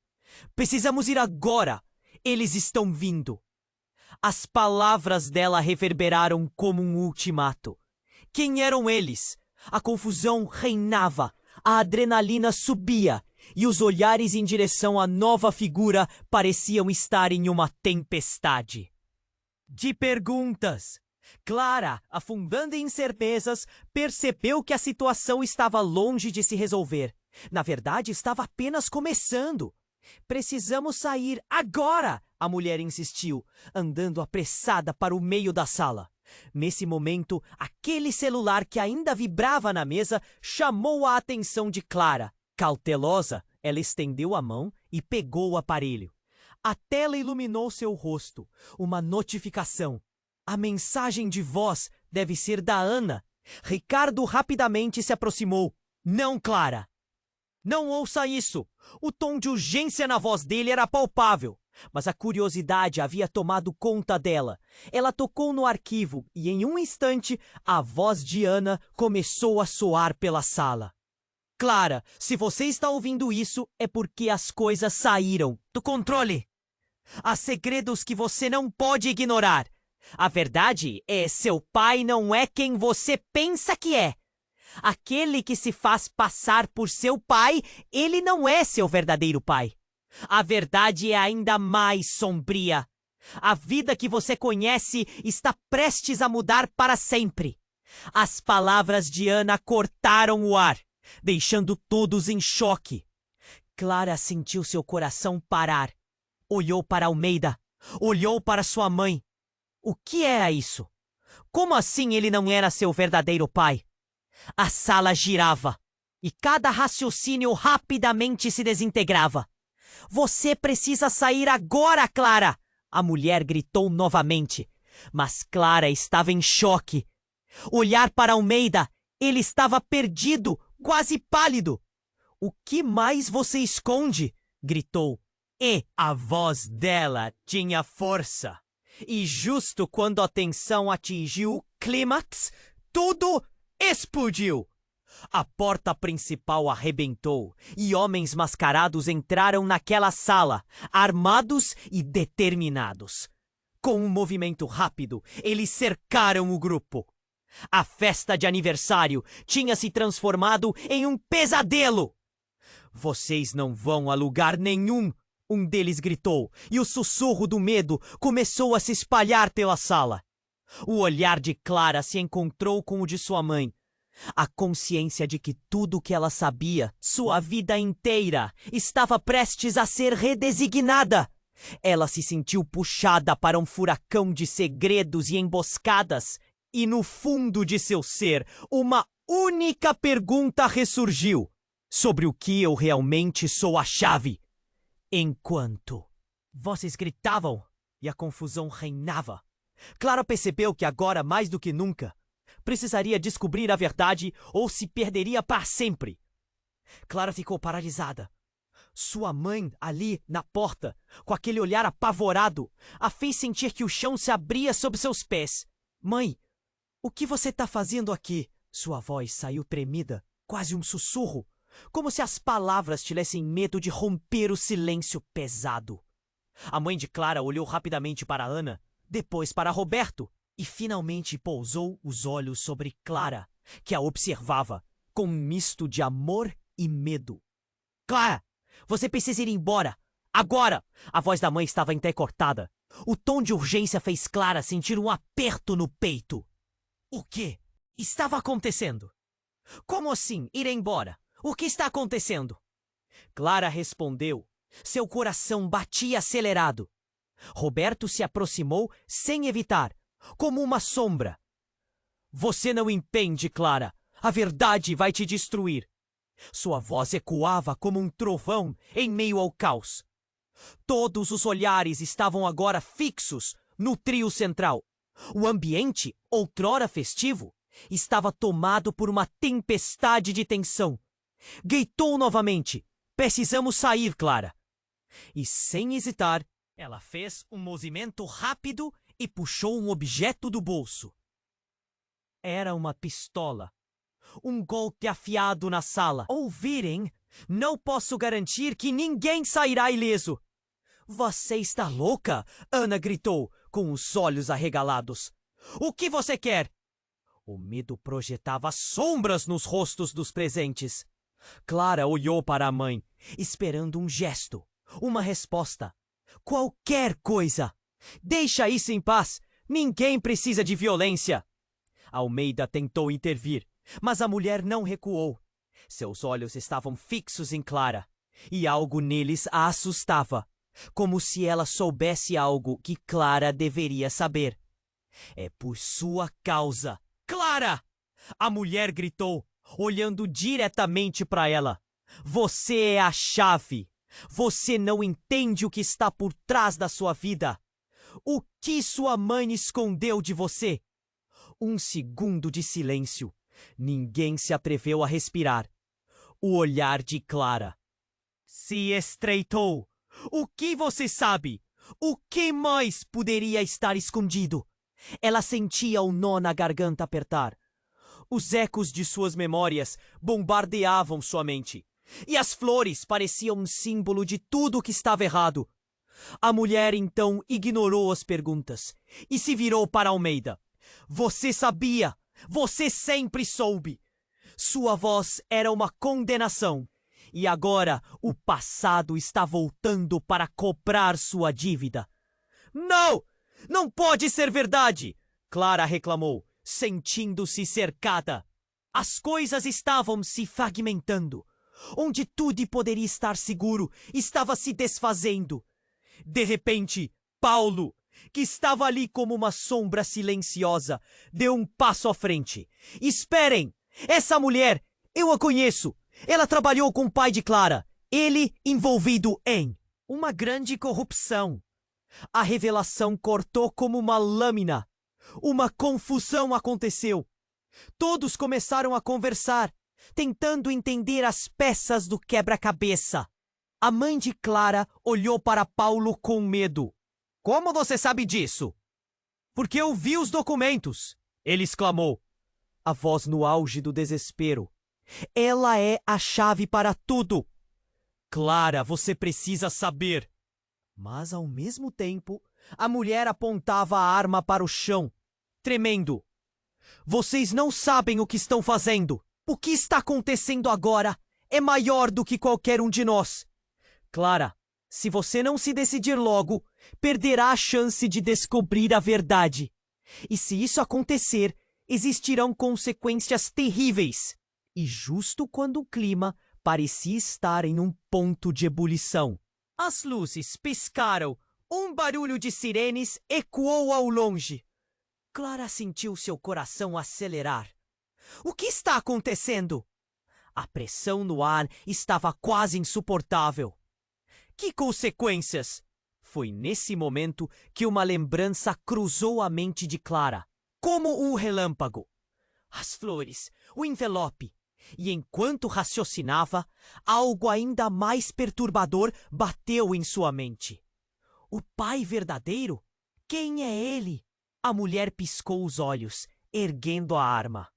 Precisamos ir agora! Eles estão vindo! As palavras dela reverberaram como um ultimato. Quem eram eles? A confusão reinava, a adrenalina subia e os olhares em direção à nova figura pareciam estar em uma tempestade de perguntas. Clara, afundando em incertezas, percebeu que a situação estava longe de se resolver. Na verdade, estava apenas começando. Precisamos sair agora, a mulher insistiu, andando apressada para o meio da sala. Nesse momento, aquele celular que ainda vibrava na mesa chamou a atenção de Clara. Cautelosa, ela estendeu a mão e pegou o aparelho. A tela iluminou seu rosto. Uma notificação. A mensagem de voz deve ser da Ana. Ricardo rapidamente se aproximou. Não, Clara. Não ouça isso. O tom de urgência na voz dele era palpável. Mas a curiosidade havia tomado conta dela. Ela tocou no arquivo e, em um instante, a voz de Ana começou a soar pela sala. Clara, se você está ouvindo isso, é porque as coisas saíram do controle. Há segredos que você não pode ignorar. A verdade é, seu pai não é quem você pensa que é. Aquele que se faz passar por seu pai, ele não é seu verdadeiro pai. A verdade é ainda mais sombria. A vida que você conhece está prestes a mudar para sempre. As palavras de Ana cortaram o ar, deixando todos em choque. Clara sentiu seu coração parar. Olhou para Almeida. Olhou para sua mãe. O que era isso? Como assim ele não era seu verdadeiro pai? A sala girava e cada raciocínio rapidamente se desintegrava. Você precisa sair agora, Clara! A mulher gritou novamente. Mas Clara estava em choque. Olhar para Almeida, ele estava perdido, quase pálido. O que mais você esconde? Gritou. E a voz dela tinha força. E justo quando a tensão atingiu o clímax, tudo explodiu. A porta principal arrebentou e homens mascarados entraram naquela sala, armados e determinados. Com um movimento rápido, eles cercaram o grupo. A festa de aniversário tinha se transformado em um pesadelo. Vocês não vão a lugar nenhum, um deles gritou, e o sussurro do medo começou a se espalhar pela sala. O olhar de Clara se encontrou com o de sua mãe. A consciência de que tudo o que ela sabia, sua vida inteira, estava prestes a ser redesignada. Ela se sentiu puxada para um furacão de segredos e emboscadas, e no fundo de seu ser, uma única pergunta ressurgiu: sobre o que eu realmente sou a chave? Enquanto vozes gritavam e a confusão reinava, Clara percebeu que agora, mais do que nunca, precisaria descobrir a verdade ou se perderia para sempre. Clara ficou paralisada. Sua mãe, ali, na porta, com aquele olhar apavorado, a fez sentir que o chão se abria sob seus pés. Mãe, o que você tá fazendo aqui? Sua voz saiu tremida, quase um sussurro, como se as palavras tivessem medo de romper o silêncio pesado. A mãe de Clara olhou rapidamente para Ana, depois para Roberto, e finalmente pousou os olhos sobre Clara, que a observava, com um misto de amor e medo. Clara, você precisa ir embora! Agora! A voz da mãe estava entrecortada. O tom de urgência fez Clara sentir um aperto no peito. O que estava acontecendo? Como assim, ir embora? O que está acontecendo? Clara respondeu. Seu coração batia acelerado. Roberto se aproximou sem evitar, como uma sombra. Você não entende, Clara. A verdade vai te destruir. Sua voz ecoava como um trovão em meio ao caos. Todos os olhares estavam agora fixos no trio central. O ambiente, outrora festivo, estava tomado por uma tempestade de tensão. Gritou novamente. Precisamos sair, Clara. E sem hesitar, ela fez um movimento rápido e puxou um objeto do bolso. Era uma pistola. Um golpe afiado na sala. Ouvirem? Não posso garantir que ninguém sairá ileso. Você está louca? Ana gritou, com os olhos arregalados. O que você quer? O medo projetava sombras nos rostos dos presentes. Clara olhou para a mãe, esperando um gesto, uma resposta. Qualquer coisa. Deixa isso em paz. Ninguém precisa de violência. Almeida tentou intervir, mas a mulher não recuou. Seus olhos estavam fixos em Clara, e algo neles a assustava, como se ela soubesse algo que Clara deveria saber. É por sua causa. Clara! A mulher gritou, olhando diretamente para ela. Você é a chave. Você não entende o que está por trás da sua vida. O que sua mãe escondeu de você? Um segundo de silêncio. Ninguém se atreveu a respirar. O olhar de Clara se estreitou. O que você sabe? O que mais poderia estar escondido? Ela sentia o nó na garganta apertar. Os ecos de suas memórias bombardeavam sua mente. E as flores pareciam um símbolo de tudo o que estava errado. A mulher então ignorou as perguntas e se virou para Almeida. Você sabia! Você sempre soube! Sua voz era uma condenação. E agora o passado está voltando para cobrar sua dívida. Não! Não pode ser verdade! Clara reclamou, sentindo-se cercada. As coisas estavam se fragmentando. Onde tudo poderia estar seguro, estava se desfazendo. De repente, Paulo, que estava ali como uma sombra silenciosa, deu um passo à frente. Esperem! Essa mulher, eu a conheço. Ela trabalhou com o pai de Clara. Ele envolvido em uma grande corrupção. A revelação cortou como uma lâmina. Uma confusão aconteceu. Todos começaram a conversar, tentando entender as peças do quebra-cabeça. A mãe de Clara olhou para Paulo com medo. Como você sabe disso? Porque eu vi os documentos, ele exclamou, a voz no auge do desespero. Ela é a chave para tudo. Clara, você precisa saber. Mas, ao mesmo tempo, a mulher apontava a arma para o chão, tremendo. Vocês não sabem o que estão fazendo. O que está acontecendo agora é maior do que qualquer um de nós. Clara, se você não se decidir logo, perderá a chance de descobrir a verdade. E se isso acontecer, existirão consequências terríveis. E justo quando o clima parecia estar em um ponto de ebulição, as luzes piscaram, um barulho de sirenes ecoou ao longe. Clara sentiu seu coração acelerar. O que está acontecendo? A pressão no ar estava quase insuportável. Que consequências? Foi nesse momento que uma lembrança cruzou a mente de Clara, como um relâmpago. As flores, o envelope. E enquanto raciocinava, algo ainda mais perturbador bateu em sua mente. O pai verdadeiro? Quem é ele? A mulher piscou os olhos, erguendo a arma.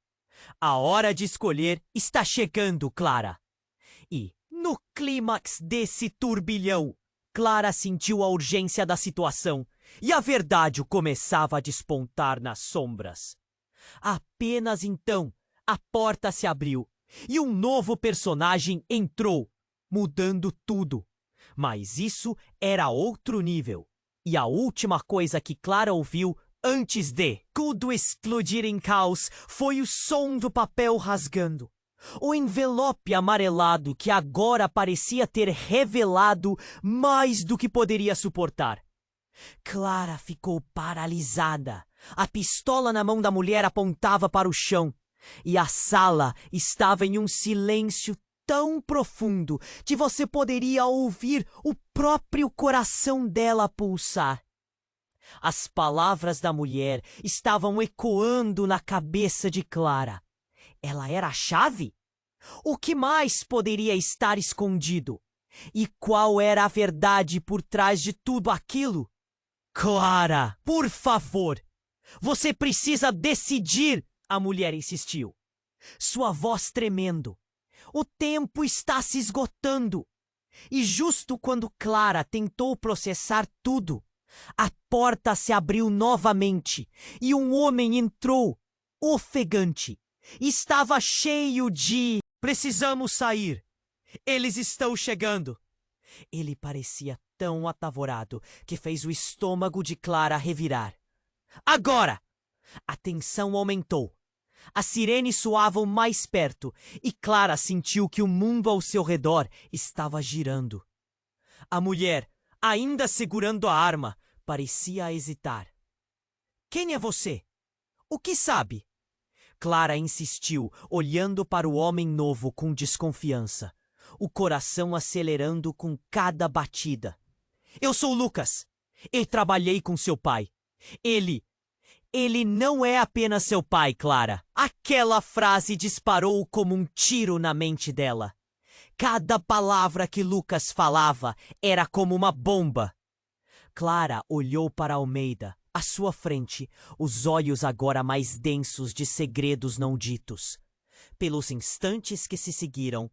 A hora de escolher está chegando, Clara. E, no clímax desse turbilhão, Clara sentiu a urgência da situação e a verdade começava a despontar nas sombras. Apenas então, a porta se abriu e um novo personagem entrou, mudando tudo. Mas isso era outro nível. E a última coisa que Clara ouviu antes de tudo explodir em caos foi o som do papel rasgando. O envelope amarelado que agora parecia ter revelado mais do que poderia suportar. Clara ficou paralisada. A pistola na mão da mulher apontava para o chão. E a sala estava em um silêncio tão profundo que você poderia ouvir o próprio coração dela pulsar. As palavras da mulher estavam ecoando na cabeça de Clara. Ela era a chave? O que mais poderia estar escondido? E qual era a verdade por trás de tudo aquilo? Clara, por favor! Você precisa decidir! A mulher insistiu, sua voz tremendo. O tempo está se esgotando. E justo quando Clara tentou processar tudo, a porta se abriu novamente e um homem entrou, ofegante. Estava cheio de... Precisamos sair. Eles estão chegando. Ele parecia tão apavorado que fez o estômago de Clara revirar. Agora! A tensão aumentou. As sirenes soavam mais perto e Clara sentiu que o mundo ao seu redor estava girando. A mulher, ainda segurando a arma, parecia hesitar. Quem é você? O que sabe? Clara insistiu, olhando para o homem novo com desconfiança, o coração acelerando com cada batida. Eu sou Lucas. Eu trabalhei com seu pai. Ele não é apenas seu pai, Clara. Aquela frase disparou como um tiro na mente dela. Cada palavra que Lucas falava era como uma bomba. Clara olhou para Almeida, à sua frente, os olhos agora mais densos de segredos não ditos. Pelos instantes que se seguiram,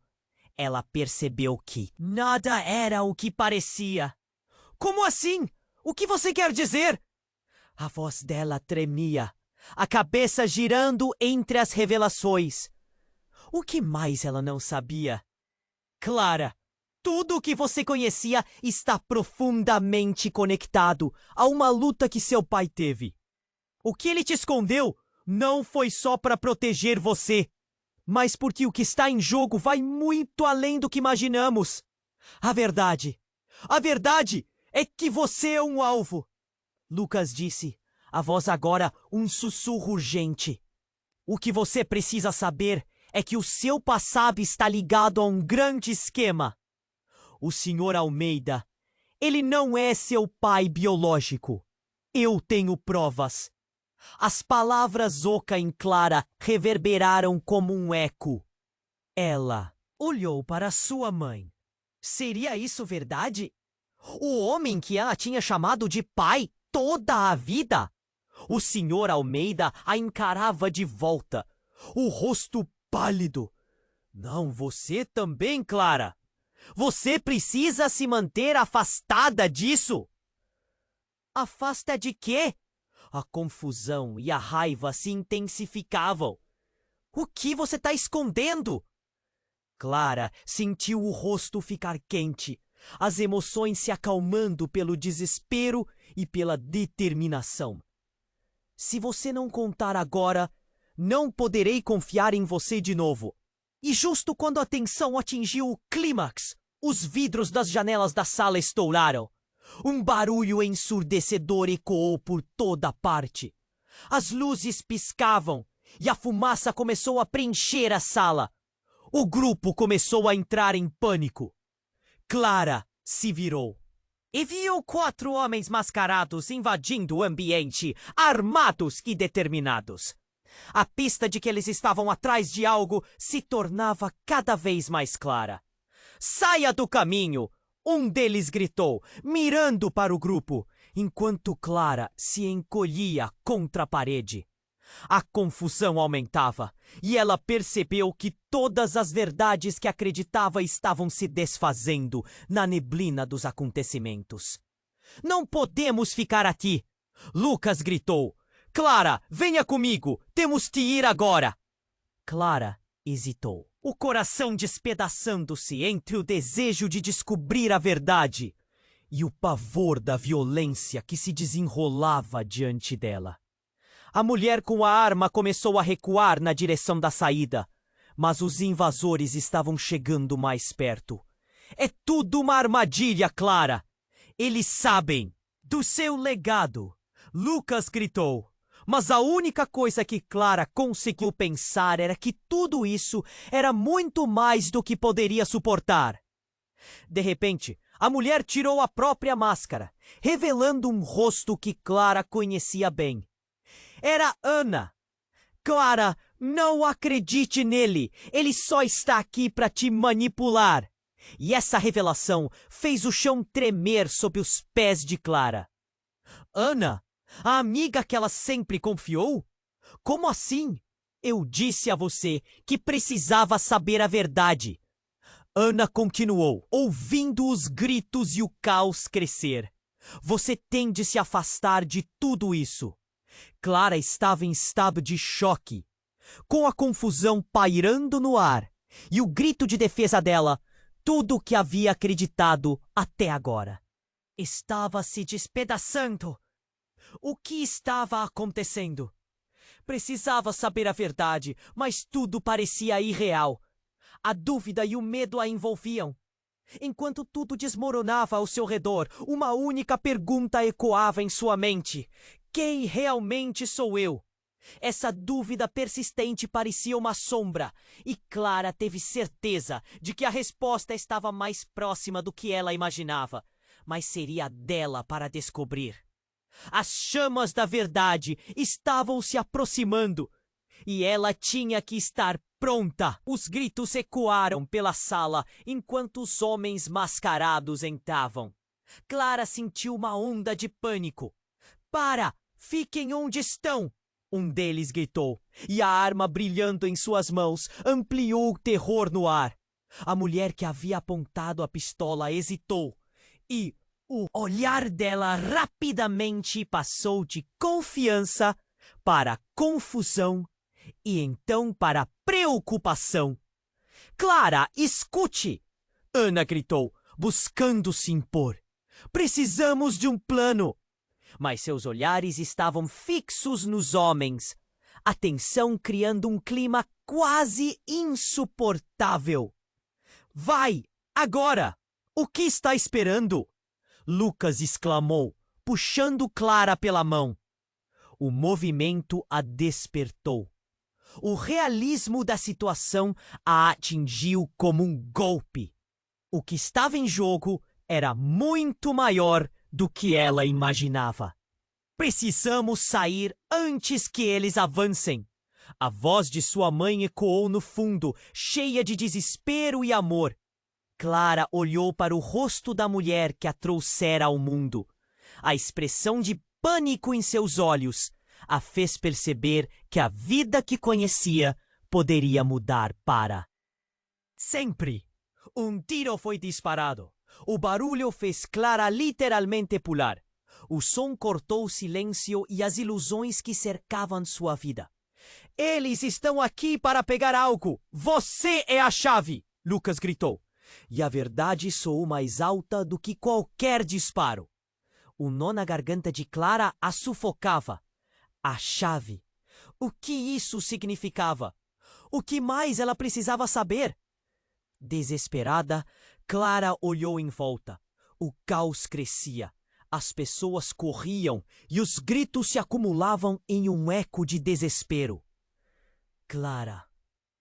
ela percebeu que nada era o que parecia. Como assim? O que você quer dizer? A voz dela tremia, a cabeça girando entre as revelações. O que mais ela não sabia? Clara, tudo o que você conhecia está profundamente conectado a uma luta que seu pai teve. O que ele te escondeu não foi só para proteger você, mas porque o que está em jogo vai muito além do que imaginamos. A verdade é que você é um alvo. Lucas disse, a voz agora um sussurro urgente. O que você precisa saber é que o seu passado está ligado a um grande esquema. O Sr. Almeida, ele não é seu pai biológico. Eu tenho provas. As palavras oca em Clara reverberaram como um eco. Ela olhou para sua mãe. Seria isso verdade? O homem que ela tinha chamado de pai toda a vida? O Sr. Almeida a encarava de volta, o rosto pálido. Não, você também, Clara. Você precisa se manter afastada disso. Afasta de quê? A confusão e a raiva se intensificavam. O que você está escondendo? Clara sentiu o rosto ficar quente, as emoções se acalmando pelo desespero e pela determinação. Se você não contar agora, não poderei confiar em você de novo. E justo quando a tensão atingiu o clímax, os vidros das janelas da sala estouraram. Um barulho ensurdecedor ecoou por toda parte. As luzes piscavam e a fumaça começou a preencher a sala. O grupo começou a entrar em pânico. Clara se virou e viu 4 homens mascarados invadindo o ambiente, armados e determinados. A pista de que eles estavam atrás de algo se tornava cada vez mais clara. "Saia do caminho!" um deles gritou, mirando para o grupo, enquanto Clara se encolhia contra a parede. A confusão aumentava, e ela percebeu que todas as verdades que acreditava estavam se desfazendo na neblina dos acontecimentos. "Não podemos ficar aqui!" Lucas gritou. "Clara, venha comigo! Temos de ir agora!" Clara hesitou, o coração despedaçando-se entre o desejo de descobrir a verdade e o pavor da violência que se desenrolava diante dela. A mulher com a arma começou a recuar na direção da saída, mas os invasores estavam chegando mais perto. "É tudo uma armadilha, Clara! Eles sabem do seu legado!" Lucas gritou. Mas a única coisa que Clara conseguiu pensar era que tudo isso era muito mais do que poderia suportar. De repente, a mulher tirou a própria máscara, revelando um rosto que Clara conhecia bem. Era Ana. "Clara, não acredite nele! Ele só está aqui para te manipular!" E essa revelação fez o chão tremer sob os pés de Clara. "Ana? A amiga que ela sempre confiou? Como assim? Eu disse a você que precisava saber a verdade." Ana continuou, ouvindo os gritos e o caos crescer. "Você tem de se afastar de tudo isso." Clara estava em estado de choque. Com a confusão pairando no ar e o grito de defesa dela, tudo o que havia acreditado até agora estava se despedaçando. O que estava acontecendo? Precisava saber a verdade, mas tudo parecia irreal. A dúvida e o medo a envolviam. Enquanto tudo desmoronava ao seu redor, uma única pergunta ecoava em sua mente: quem realmente sou eu? Essa dúvida persistente parecia uma sombra, e Clara teve certeza de que a resposta estava mais próxima do que ela imaginava, mas seria dela para descobrir. As chamas da verdade estavam se aproximando e ela tinha que estar pronta. Os gritos ecoaram pela sala enquanto os homens mascarados entravam. Clara sentiu uma onda de pânico. "Para! Fiquem onde estão!" um deles gritou, e a arma brilhando em suas mãos ampliou o terror no ar. A mulher que havia apontado a pistola hesitou e o olhar dela rapidamente passou de confiança para confusão e então para preocupação. "Clara, escute!" Ana gritou, buscando se impor. "Precisamos de um plano!" Mas seus olhares estavam fixos nos homens, a tensão criando um clima quase insuportável. "Vai, agora! O que está esperando?" Lucas exclamou, puxando Clara pela mão. O movimento a despertou. O realismo da situação a atingiu como um golpe. O que estava em jogo era muito maior do que ela imaginava. "Precisamos sair antes que eles avancem." A voz de sua mãe ecoou no fundo, cheia de desespero e amor. Clara olhou para o rosto da mulher que a trouxera ao mundo. A expressão de pânico em seus olhos a fez perceber que a vida que conhecia poderia mudar para sempre. Um tiro foi disparado. O barulho fez Clara literalmente pular. O som cortou o silêncio e as ilusões que cercavam sua vida. "Eles estão aqui para pegar algo! Você é a chave!" Lucas gritou. E a verdade soou mais alta do que qualquer disparo. O nó na garganta de Clara a sufocava. A chave. O que isso significava? O que mais ela precisava saber? Desesperada, Clara olhou em volta. O caos crescia. As pessoas corriam e os gritos se acumulavam em um eco de desespero. "Clara!"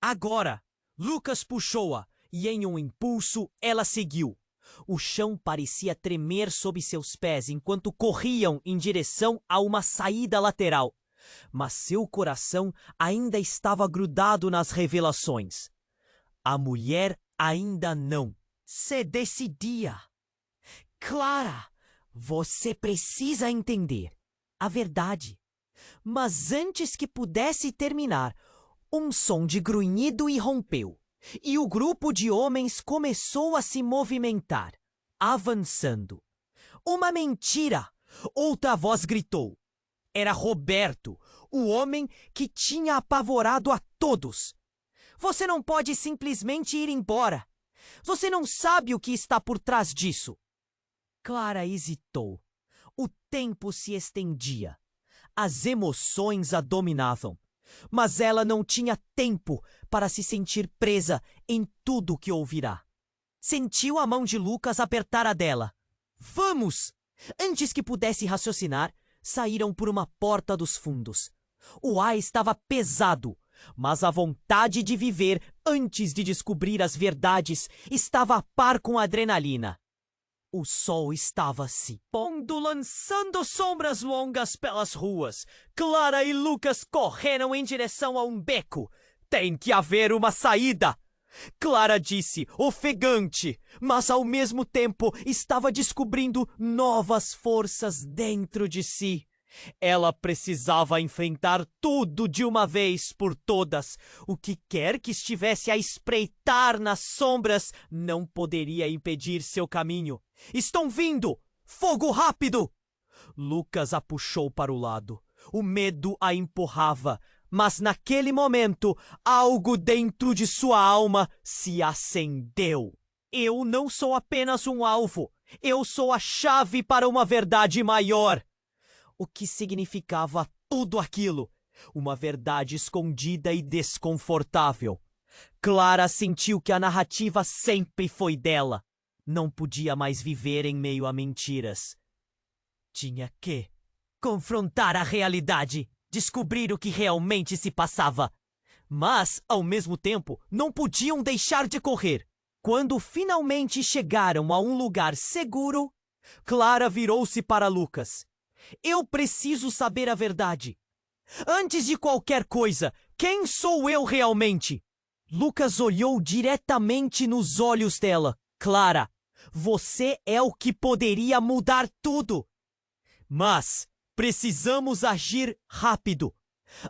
"Agora!" Lucas puxou-a e em um impulso ela seguiu. O chão parecia tremer sob seus pés enquanto corriam em direção a uma saída lateral. mas seu coração ainda estava grudado nas revelações. A mulher ainda não se decidia. Clara, você precisa entender a verdade. Mas antes que pudesse terminar, um som de grunhido irrompeu, e o grupo de homens começou a se movimentar, avançando. Uma mentira! Outra voz gritou. Era Roberto, o homem que tinha apavorado a todos. Você não pode simplesmente ir embora. Você não sabe o que está por trás disso. Clara hesitou. O tempo se estendia. As emoções a dominavam. Mas ela não tinha tempo para se sentir presa em tudo o que ouvirá. Sentiu a mão de Lucas apertar a dela. Vamos! Antes que pudesse raciocinar, saíram por uma porta dos fundos. O ar estava pesado, mas a vontade de viver antes de descobrir as verdades estava a par com a adrenalina. O sol estava se pondo, lançando sombras longas pelas ruas. Clara e Lucas correram em direção a um beco. Tem que haver uma saída! Clara disse, ofegante, mas ao mesmo tempo estava descobrindo novas forças dentro de si. Ela precisava enfrentar tudo de uma vez por todas. O que quer que estivesse a espreitar nas sombras não poderia impedir seu caminho. Estão vindo! Fogo rápido! Lucas a puxou para o lado. O medo a empurrava, mas naquele momento algo dentro de sua alma se acendeu. Eu não sou apenas um alvo. Eu sou a chave para uma verdade maior. O que significava tudo aquilo? Uma verdade escondida e desconfortável. Clara sentiu que a narrativa sempre foi dela. Não podia mais viver em meio a mentiras. Tinha que confrontar a realidade, descobrir o que realmente se passava. Mas, ao mesmo tempo, não podiam deixar de correr. Quando finalmente chegaram a um lugar seguro, Clara virou-se para Lucas. Eu preciso saber a verdade. Antes de qualquer coisa, quem sou eu realmente? Lucas olhou diretamente nos olhos dela. Clara, você é o que poderia mudar tudo. Mas precisamos agir rápido,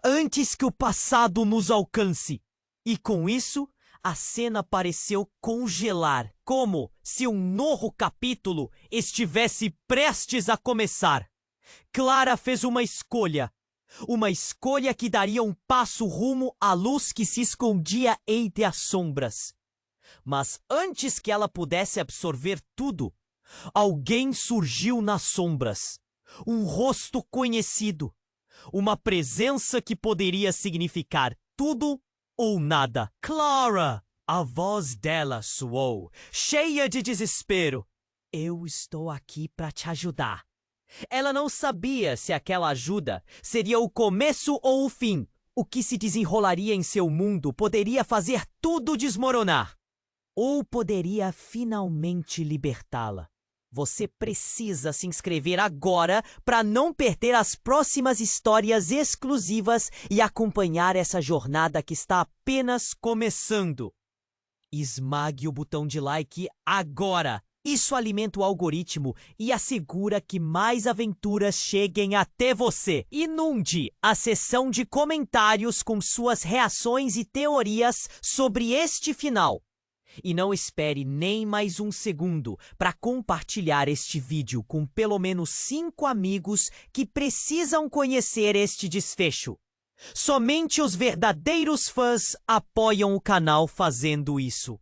antes que o passado nos alcance. E com isso, a cena pareceu congelar, como se um novo capítulo estivesse prestes a começar. Clara fez uma escolha que daria um passo rumo à luz que se escondia entre as sombras. Mas antes que ela pudesse absorver tudo, alguém surgiu nas sombras. Um rosto conhecido. Uma presença que poderia significar tudo ou nada. Clara! A voz dela soou, cheia de desespero. Eu estou aqui para te ajudar. Ela não sabia se aquela ajuda seria o começo ou o fim. O que se desenrolaria em seu mundo poderia fazer tudo desmoronar. Ou poderia finalmente libertá-la. Você precisa se inscrever agora para não perder as próximas histórias exclusivas e acompanhar essa jornada que está apenas começando. Esmague o botão de like agora! Isso alimenta o algoritmo e assegura que mais aventuras cheguem até você. Inunde a seção de comentários com suas reações e teorias sobre este final. E não espere nem mais um segundo para compartilhar este vídeo com pelo menos 5 amigos que precisam conhecer este desfecho. Somente os verdadeiros fãs apoiam o canal fazendo isso.